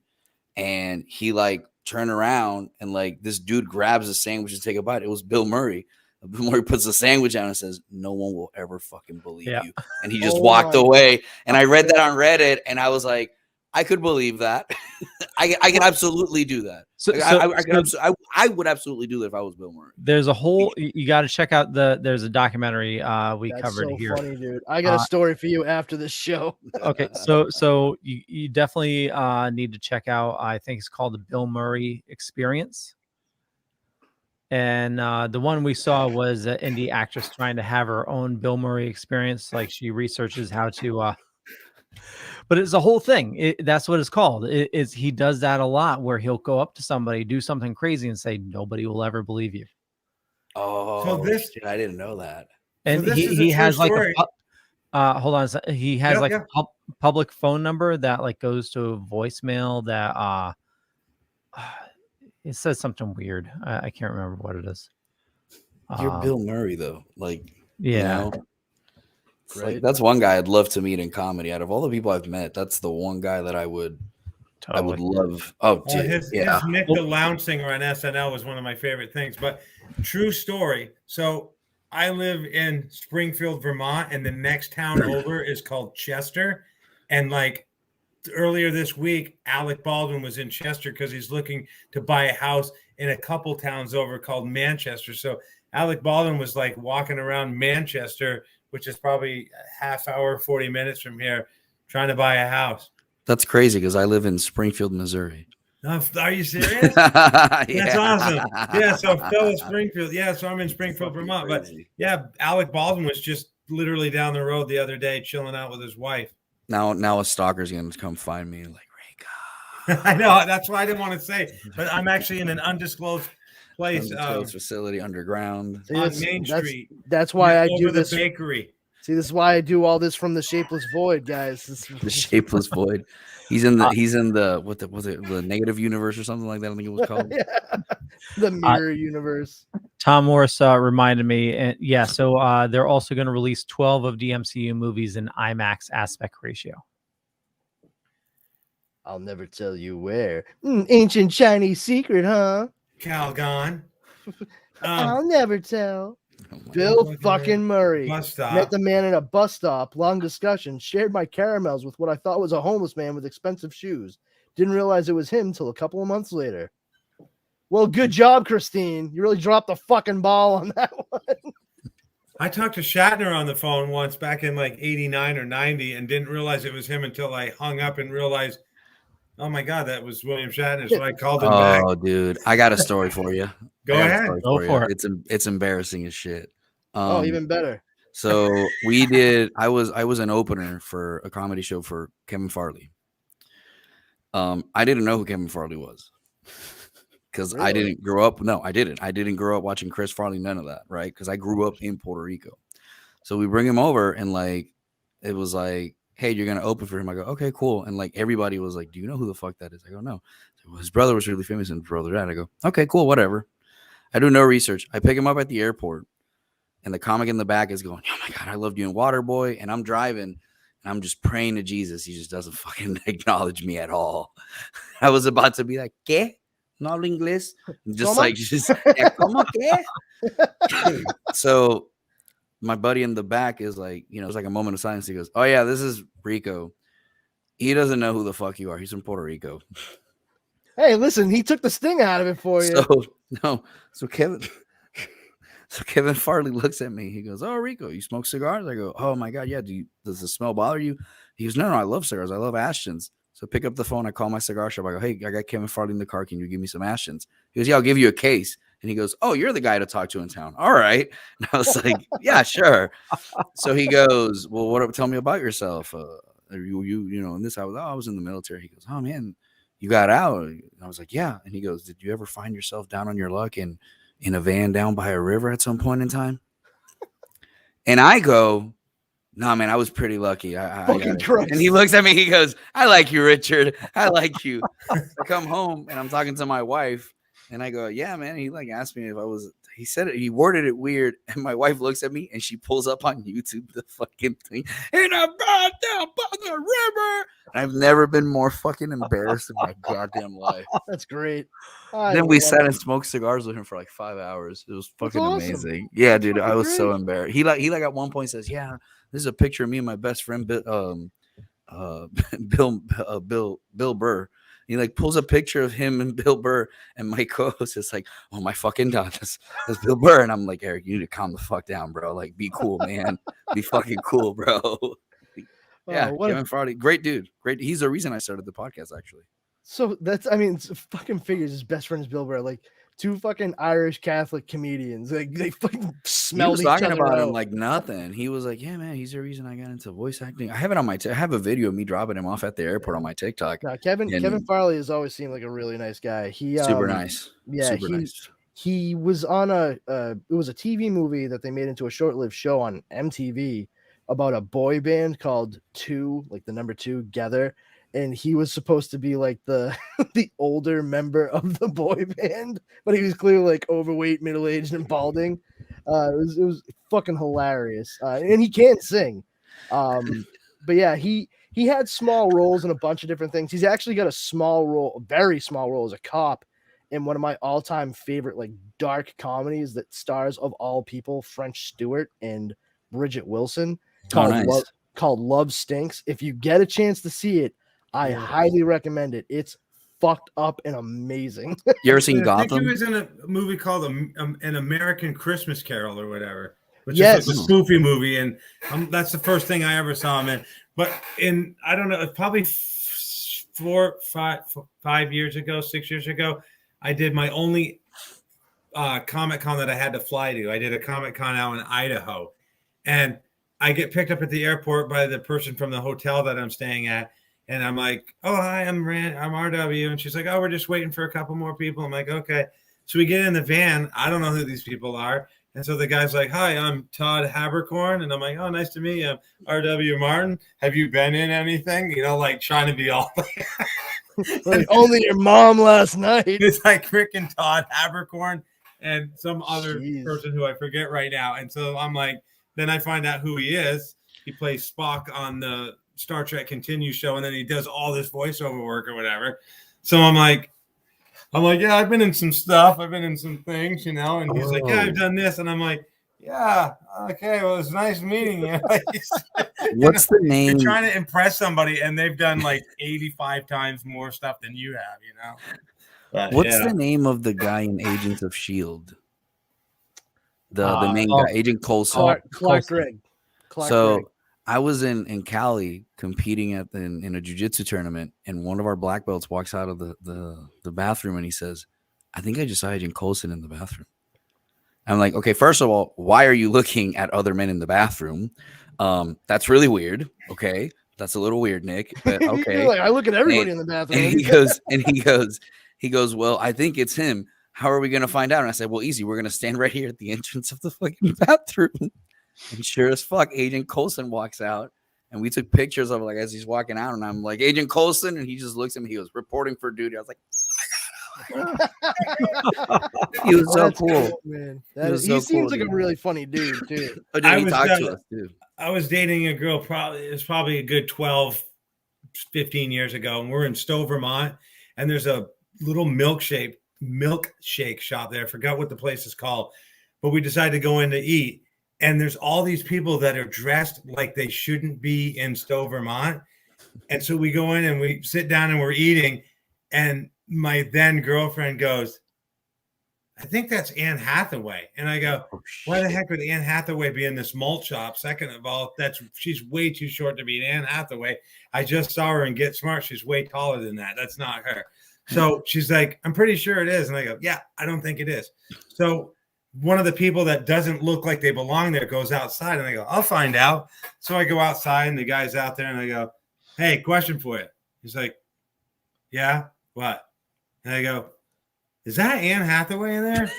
and he like turned around and like this dude grabs a sandwich to take a bite. It was Bill Murray. Bill Murray puts the sandwich down and says, "No one will ever fucking believe Yeah. you," and he just Oh walked my away. And I read that on Reddit, and I was like, I could believe that. I can absolutely do that. So, I would absolutely do that if I was Bill Murray. there's a whole. You got to check out there's a documentary we That's covered so here. funny, dude. I got a story for you after this show. Okay, so you definitely need to check out. I think it's called the Bill Murray Experience. And the one we saw was an indie actress trying to have her own Bill Murray experience. Like she researches how to, but it's a whole thing. That's what it's called. He does that a lot where he'll go up to somebody, do something crazy and say, nobody will ever believe you. Oh, this- shit, I didn't know that. And this is a he true has like story. hold on a sec. He has Yep, like yep. a public phone number that like goes to a voicemail that it says something weird. I can't remember what it is. You're Bill Murray though. Like, Yeah. you know? It's like, Right. that's one guy I'd love to meet in comedy. Out of all the people I've met, that's the one guy that I would Totally. love. Oh, dude, His Nick the Lounge Singer on SNL was one of my favorite things. But true story. So I live in Springfield, Vermont, and the next town over is called Chester. And like earlier this week, Alec Baldwin was in Chester because he's looking to buy a house in a couple towns over called Manchester. So Alec Baldwin was like walking around Manchester, which is probably a half hour, 40 minutes from here, trying to buy a house. That's crazy because I live in Springfield, Missouri. Are you serious? That's awesome. Yeah, so Phil Springfield. Yeah, so I'm in Springfield, Vermont. But yeah, Alec Baldwin was just literally down the road the other day chilling out with his wife. Now a stalker's gonna come find me like Rico. I know, that's why I didn't want to say, but I'm actually in an undisclosed place. Facility underground. See, on Main Street. That's why I do the this. bakery. See, this is why I do all this from the shapeless void, guys. The shapeless void. He's in the what was it, the negative universe or something like that? I think it was called. Yeah. The mirror universe. Tom Morris reminded me, and so they're also going to release 12 of the MCU movies in IMAX aspect ratio. I'll never tell you where. Ancient Chinese secret, huh? Calgon. I'll never tell. Bill fucking Murray. Met the man at a bus stop. Long discussion. Shared my caramels with what I thought was a homeless man with expensive shoes. Didn't realize it was him till a couple of months later. Well, good job, Christine. You really dropped the fucking ball on that one. I talked to Shatner on the phone once back in like 89 or 90 and didn't realize it was him until I hung up and realized, oh my God, that was William Shatner. So I called him back. Oh, dude, I got a story for you. Go ahead. Go for it. It's embarrassing as shit. Even better. So we did. I was an opener for a comedy show for Kevin Farley. I didn't know who Kevin Farley was because I didn't grow up. No, I didn't. I didn't grow up watching Chris Farley. None of that, right? Because I grew up in Puerto Rico. So we bring him over, and like it was like, hey, you're gonna open for him. I go, okay, cool. And like everybody was like, do you know who the fuck that is? I go, no. So, well, his brother was really famous, and his brother died. I go, okay, cool, whatever. I do no research. I pick him up at the airport. And the comic in the back is going, oh, my God, I loved you in Waterboy. And I'm driving, and I'm just praying to Jesus. He just doesn't fucking acknowledge me at all. I was about to be like, ¿qué? No hablo inglés? ¿Cómo qué? So my buddy in the back is like, it's like a moment of silence. He goes, oh, yeah, this is Rico. He doesn't know who the fuck you are. He's from Puerto Rico. Hey, listen, he took the sting out of it for you. So Kevin Farley looks at me. He goes, oh, Rico, you smoke cigars? I go, oh, my God, yeah. Does the smell bother you? He goes, no, I love cigars. I love Ashtons. So pick up the phone. I call my cigar shop. I go, hey, I got Kevin Farley in the car. Can you give me some Ashtons? He goes, yeah, I'll give you a case. And he goes, oh, you're the guy to talk to in town. All right. And I was like, yeah, sure. So he goes, well, tell me about yourself. And this, I was in the military. He goes, oh, man, you got out. And I was like, yeah. And he goes, did you ever find yourself down on your luck in a van down by a river at some point in time? And I go, nah, man, I was pretty lucky. And he looks at me, he goes, I like you, Richard. I like you. I come home and I'm talking to my wife and I go, yeah, man. He like asked me if I was, he said it, he worded it weird. And my wife looks at me and she pulls up on YouTube the fucking thing. In a van down by the river. And I've never been more fucking embarrassed in my goddamn life. That's great. Then we sat and smoked cigars with him for like 5 hours. It was fucking amazing. Yeah, dude, I was so embarrassed. He like at one point says, yeah, this is a picture of me and my best friend, Bill Burr. He like pulls a picture of him and Bill Burr, and my co-host is like, oh my fucking God, that's Bill Burr. And I'm like, Eric, you need to calm the fuck down, bro. Like, be cool, man. Be fucking cool, bro. Yeah, Kevin Farley, great dude. Great. He's the reason I started the podcast, actually. So fucking figures his best friend is Bill Burr. Like, two fucking Irish Catholic comedians. Like, they fucking smelled each other. He was talking about him like nothing. He was like, yeah, man, he's the reason I got into voice acting. I have it on I have a video of me dropping him off at the airport on my TikTok. No, Kevin Farley has always seemed like a really nice guy. He super nice. Yeah, super nice. He was on it was a TV movie that they made into a short-lived show on MTV about a boy band called Two, like the number 2 together. And he was supposed to be like the older member of the boy band, but he was clearly like overweight, middle-aged, and balding. It was fucking hilarious. And he can sing. But yeah, he had small roles in a bunch of different things. He's actually got a very small role as a cop in one of my all-time favorite like dark comedies that stars, of all people, French Stewart and Bridget Wilson, called Love Stinks. If you get a chance to see it, I highly recommend it. It's fucked up and amazing. You ever seen Gotham? I think he was in a movie called An American Christmas Carol or whatever, which is like a spoofy movie, and that's the first thing I ever saw him in. But I don't know, it's probably 5 years ago, 6 years ago, I did my only Comic Con that I had to fly to. I did a Comic Con out in Idaho, and I get picked up at the airport by the person from the hotel that I'm staying at. And I'm like, oh, hi, I'm RW. And she's like, oh, we're just waiting for a couple more people. I'm like, okay. So we get in the van. I don't know who these people are. And so the guy's like, hi, I'm Todd Habercorn. And I'm like, oh, nice to meet you. I'm RW Martin. Have you been in anything? You know, like trying to be all like only your mom last night. It's like freaking Todd Habercorn and some other person who I forget right now. And so I'm like, then I find out who he is. He plays Spock on the Star Trek Continue show, and then he does all this voiceover work or whatever. So I'm like, yeah, I've been in some stuff. I've been in some things, you know. And he's like, yeah, I've done this. And I'm like, yeah, okay, well, it's nice meeting you. What's the name? You're trying to impress somebody, and they've done like 85 times more stuff than you have, you know. But, what's the name of the guy in Agents of S.H.I.E.L.D.? The main guy, Agent Coulson. Clark Gregg. So I was in Cali competing in a jiu-jitsu tournament, and one of our black belts walks out of the bathroom and he says, I think I just saw Agent Coulson in the bathroom. I'm like, okay, first of all, why are you looking at other men in the bathroom? That's really weird. Okay. That's a little weird, Nick. But okay. Like, I look at everybody in the bathroom. And he goes, well, I think it's him. How are we going to find out? And I said, well, easy. We're going to stand right here at the entrance of the fucking bathroom. And sure as fuck, Agent Coulson walks out, and we took pictures of like as he's walking out, and I'm like, Agent Coulson, and he just looks at me. He goes, reporting for duty. I was like, he was so cool, man. He seems like a really funny dude too. He talked to us too. I was dating a girl it was probably a good 12, 15 years ago, and we're in Stowe, Vermont, and there's a little milkshake shop there. I forgot what the place is called, but we decided to go in to eat. And there's all these people that are dressed like they shouldn't be in Stowe, Vermont. And so we go in and we sit down and we're eating. And my then girlfriend goes, I think that's Anne Hathaway. And I go, why the heck would Anne Hathaway be in this malt shop? Second of all, she's way too short to be Anne Hathaway. I just saw her in Get Smart. She's way taller than that. That's not her. So she's like, I'm pretty sure it is. And I go, yeah, I don't think it is. So one of the people that doesn't look like they belong there goes outside, and I go, I'll find out. So I go outside, and the guy's out there, and I go, hey, question for you. He's like, yeah, what? And I go, is that Anne Hathaway in there?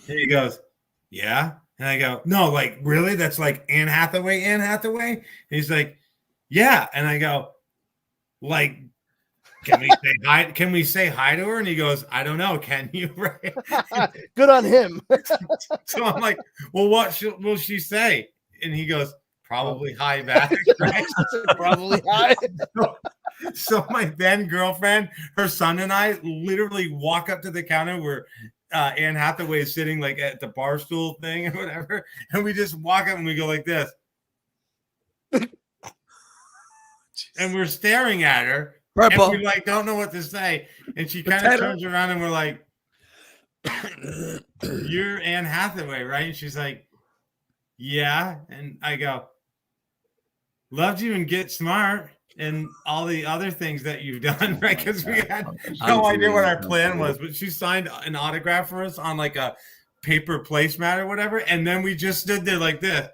And he goes, yeah. And I go, no, like, really? That's like Anne Hathaway? And he's like, yeah. And I go, like, can we say hi to her? And he goes, I don't know. Can you? Right? Good on him. So I'm like, well, what will she say? And he goes, probably hi back. Right? Probably hi. So my then girlfriend, her son, and I literally walk up to the counter where Anne Hathaway is sitting like at the bar stool thing or whatever. And we just walk up and we go like this. And we're staring at her. Purple. And we like don't know what to say, and she kind of turns around and we're like, "You're Anne Hathaway, right?" And she's like, "Yeah." And I go, "Loved you and Get Smart and all the other things that you've done, right?" Because we had no idea what our plan was, but she signed an autograph for us on like a paper placemat or whatever, and then we just stood there like this,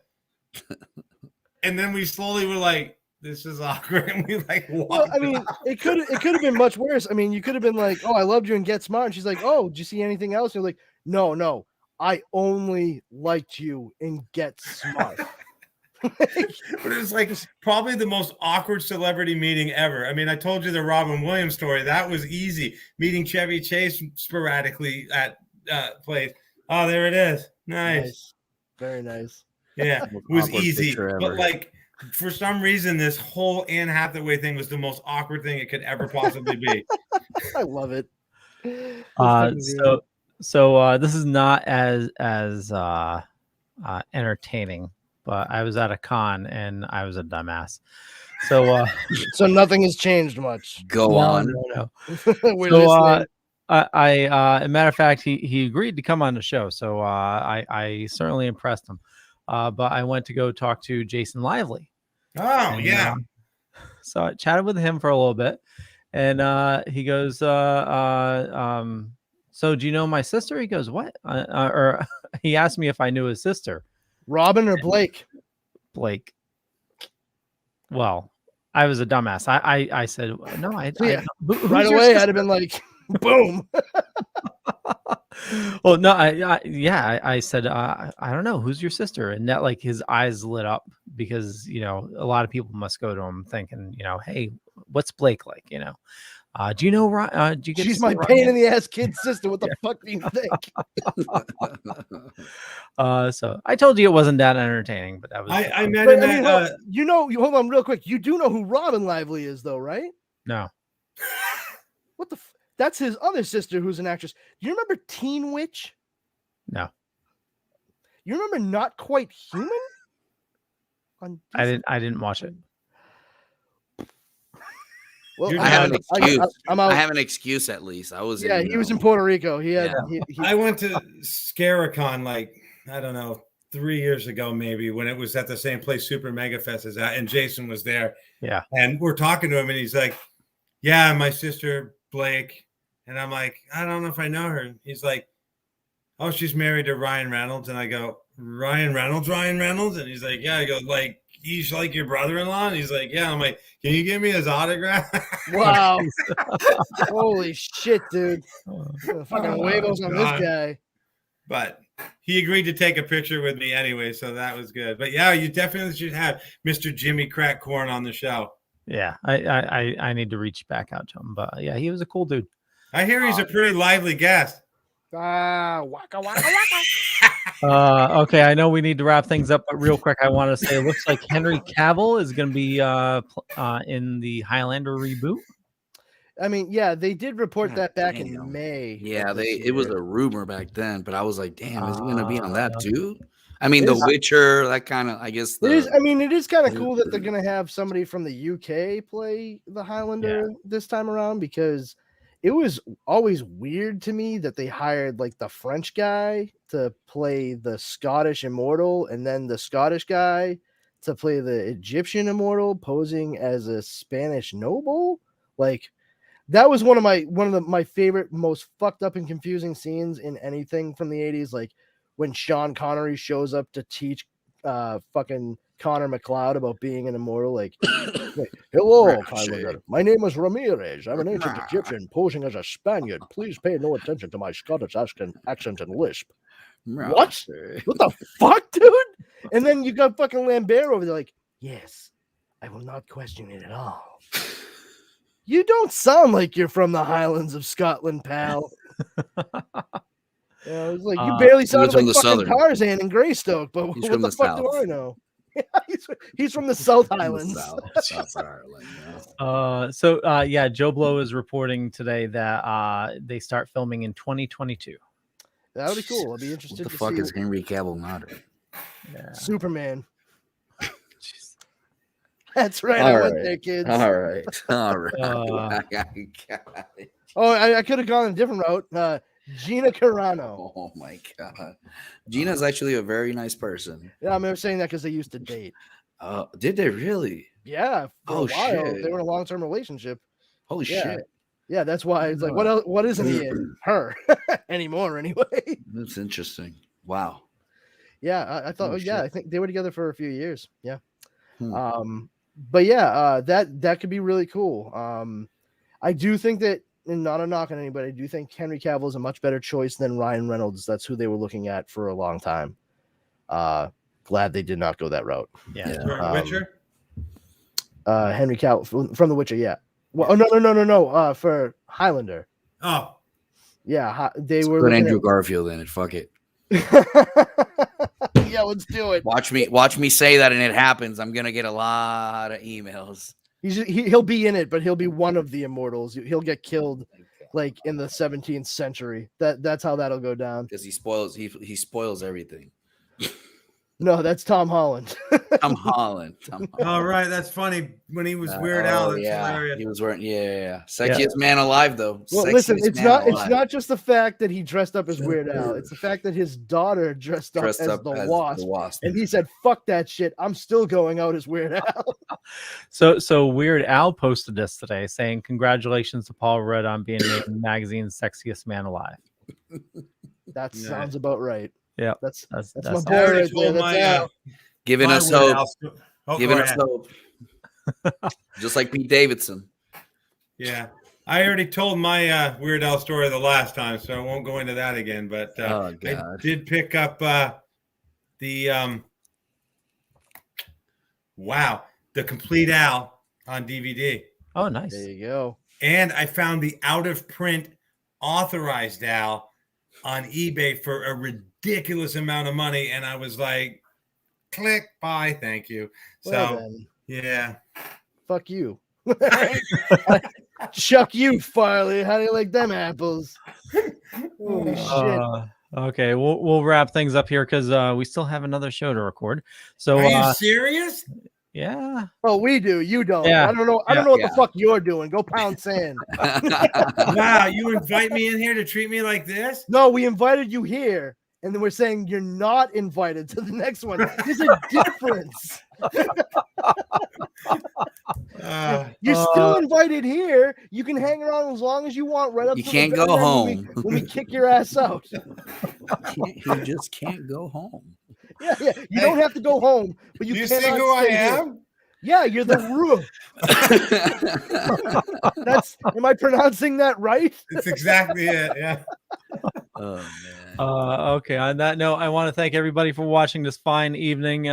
and then we slowly were like, this is awkward, and we like walked. Well, I mean, it could have been much worse. I mean, you could have been like, "Oh, I loved you and Get Smart," and she's like, "Oh, did you see anything else?" And you're like, "No, I only liked you in Get Smart." But it was like probably the most awkward celebrity meeting ever. I mean, I told you the Robin Williams story. That was easy. Meeting Chevy Chase sporadically at place. Oh, there it is. Nice. Very nice. Yeah, it was easy, but like. For some reason, this whole Anne Hathaway thing was the most awkward thing it could ever possibly be. I love it. So this is not as entertaining, but I was at a con and I was a dumbass. So so nothing has changed much. Go on. No. So as a matter of fact, he agreed to come on the show, so I certainly impressed him. But I went to go talk to Jason Lively. Oh, yeah. So I chatted with him for a little bit. And he goes, so do you know my sister? He goes, what? Or he asked me if I knew his sister. Robin or Blake? Blake. Well, I was a dumbass. I said, no, Right away, I'd have been like, boom. Well, no, I said, I don't know, who's your sister? And that, like, his eyes lit up because, you know, a lot of people must go to him thinking, you know, hey, what's Blake like? You know, do you know, do you get She's my pain in the ass kid sister. What the fuck do you think? So I told you it wasn't that entertaining, but that was, I met But, him I mean, at, you hold on real quick. You do know who Robin Lively is, though, right? no. What the? That's his other sister, who's an actress. Do you remember Teen Witch? No. You remember Not Quite Human? I didn't watch it. Well, I have an excuse. I'm out. I have an excuse at least. I was. Yeah, he was in Puerto Rico. He had. Yeah. He, I went to Scaricon like, I don't know, 3 years ago, maybe, when it was at the same place Super Mega Fest is at, and Jason was there. Yeah. And we're talking to him, and he's like, yeah, my sister Blake. And I'm like, I don't know if I know her. He's like, oh, she's married to Ryan Reynolds. And I go, Ryan Reynolds? And he's like, yeah. I go, like, he's like your brother-in-law? And he's like, yeah. I'm like, can you give me his autograph? wow. Holy shit, dude. Fucking huevos on this guy. But he agreed to take a picture with me anyway, so that was good. But yeah, you definitely should have Mr. Jimmy Crack Corn on the show. Yeah, I need to reach back out to him, but yeah, he was a cool dude. I hear he's a pretty lively guest. Waka waka waka. Okay, I know we need to wrap things up, but real quick, I want to say it looks like Henry Cavill is going to be in the Highlander reboot. I mean, yeah, they did report God that back damn. in May. Yeah, it was a rumor back then, but I was like, damn, is he gonna be on that too? I mean, The Witcher, that kind of, I guess. It is. I mean, it is kind of cool that they're gonna have somebody from the UK play the Highlander this time around, because it was always weird to me that they hired like the French guy to play the Scottish immortal, and then the Scottish guy to play the Egyptian immortal, posing as a Spanish noble. Like, that was one of my favorite, most fucked up and confusing scenes in anything from the 80s. Like when Sean Connery shows up to teach fucking Connor McLeod about being an immortal. Like, hello, Highlander. My name is Ramirez. I'm an ancient Egyptian posing as a Spaniard. Please pay no attention to my Scottish accent and lisp. What? What the fuck, dude? And then you got fucking Lambert over there like, yes, I will not question it at all. You don't sound like you're from the Highlands of Scotland, pal. Yeah, it was like you barely sounded like fucking Tarzan in Greystoke, but what the fuck do I know? He's from the South Highlands. South Ireland. So Joe Blow is reporting today that they start filming in 2022. That would be cool. I'd be interested. What the fuck is Henry Cavill not? Superman. That's right. All I right. went there, kids. All right. I could have gone a different route. Gina Carano. Oh my god, Gina's actually a very nice person. Yeah, I remember saying that because they used to date. Did they really? Yeah. For a while, shit. they were in a long-term relationship. Holy shit. Yeah, that's why it's like, what else? What isn't he in? Her anymore, anyway. That's interesting. Wow. Yeah, I thought. Oh, yeah, shit. I think they were together for a few years. Yeah. But yeah, that could be really cool. I do think that, and not a knock on anybody, I do think Henry Cavill is a much better choice than Ryan Reynolds. That's who they were looking at for a long time. Glad they did not go that route. Yeah. Witcher? Henry Cavill from The Witcher. Yeah. Well, no. For Highlander. Oh. Yeah, they were. Put Andrew Garfield in it. Fuck it. Yeah, let's do it. Watch me say that, and it happens. I'm gonna get a lot of emails. He'll be in it, but he'll be one of the immortals. He'll get killed like in the 17th century. That's how that'll go down. Because he spoils everything. No, that's Tom Holland. Tom Holland. All right, that's funny. When he was Weird Al, that's hilarious. He was wearing Sexiest man alive though. Well, Sexiest listen, it's man not alive. just the fact that he dressed up as Weird Al. It's the fact that his daughter dressed up as the Wasp. And he said, "Fuck that shit. I'm still going out as Weird Al." So Weird Al posted this today saying, "Congratulations to Paul Rudd on being named Magazine's Sexiest Man Alive." That sounds about right. Yeah, that's my that's boy right there. That's Al. Giving us hope. Giving us hope. Just like Pete Davidson. Yeah. I already told my Weird Al story the last time, so I won't go into that again. But I did pick up the Complete Al on DVD. Oh, nice. There you go. And I found the out of print authorized Al on eBay for a ridiculous amount of money, and I was like, click, buy, thank you. Well, yeah. Fuck you. Chuck you, Farley. How do you like them apples? Holy shit. Okay, we'll wrap things up here because we still have another show to record. So are you serious? Yeah. Oh, we do. You don't. Yeah. I don't know. I don't know what the fuck you're doing. Go pound sand. Wow, you invite me in here to treat me like this? No, we invited you here, and then we're saying you're not invited to the next one. There's a difference. You're still invited here. You can hang around as long as you want. Right up. You to can't the go home when we kick your ass out. You just can't go home. Yeah. You don't have to go home, but you see who I am? Here. Yeah, you're the Roo. Am I pronouncing that right? It's exactly it. Yeah. Oh man. Okay. On that note, I want to thank everybody for watching this fine evening.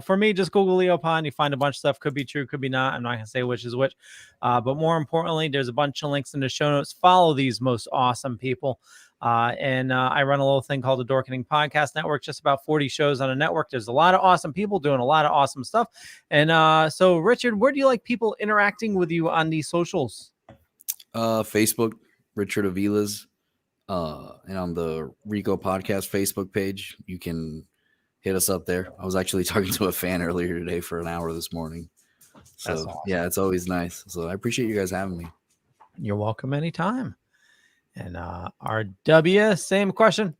For me, just Google Leo Pond. You find a bunch of stuff. Could be true, could be not. I'm not gonna say which is which. But more importantly, there's a bunch of links in the show notes. Follow these most awesome people. I run a little thing called the Dorkening Podcast Network, just about 40 shows on a network. There's a lot of awesome people doing a lot of awesome stuff. And so, Richard, where do you like people interacting with you on these socials? Facebook, Richard Avilas, and on the Rico Podcast Facebook page, you can hit us up there. I was actually talking to a fan earlier today for an hour this morning. So, awesome. Yeah, it's always nice. So I appreciate you guys having me. You're welcome anytime. And RW, same question.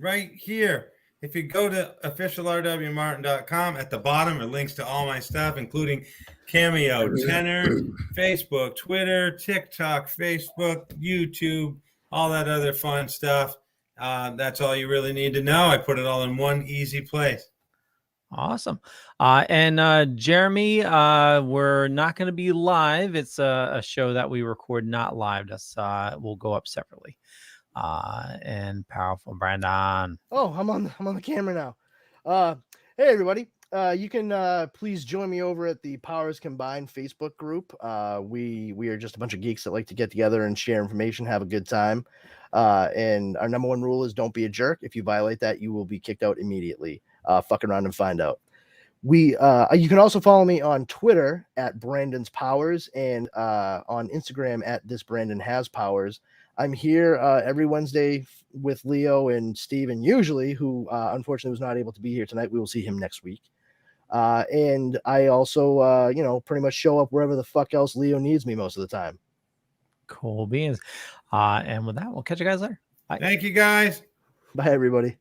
Right here. If you go to officialrwmartin.com, at the bottom are links to all my stuff, including Cameo, Tenor, Facebook, Twitter, TikTok, Facebook, YouTube, all that other fun stuff. That's all you really need to know. I put it all in one easy place. Awesome. And Jeremy, we're not going to be live. It's a show that we record not live. That's will go up separately. And powerful Brandon. Oh, I'm on the camera now. Hey everybody. You can please join me over at the Powers Combined Facebook group. We are just a bunch of geeks that like to get together and share information, have a good time. And our number one rule is don't be a jerk. If you violate that, you will be kicked out immediately. Fuck around and find out. You can also follow me on Twitter at Brandon's Powers and on Instagram at This Brandon Has Powers. I'm here every Wednesday with Leo and Steve, and usually, who unfortunately was not able to be here tonight. We will see him next week. And I also, pretty much show up wherever the fuck else Leo needs me most of the time. Cool beans. And with that, we'll catch you guys later. Bye. Thank you, guys. Bye, everybody.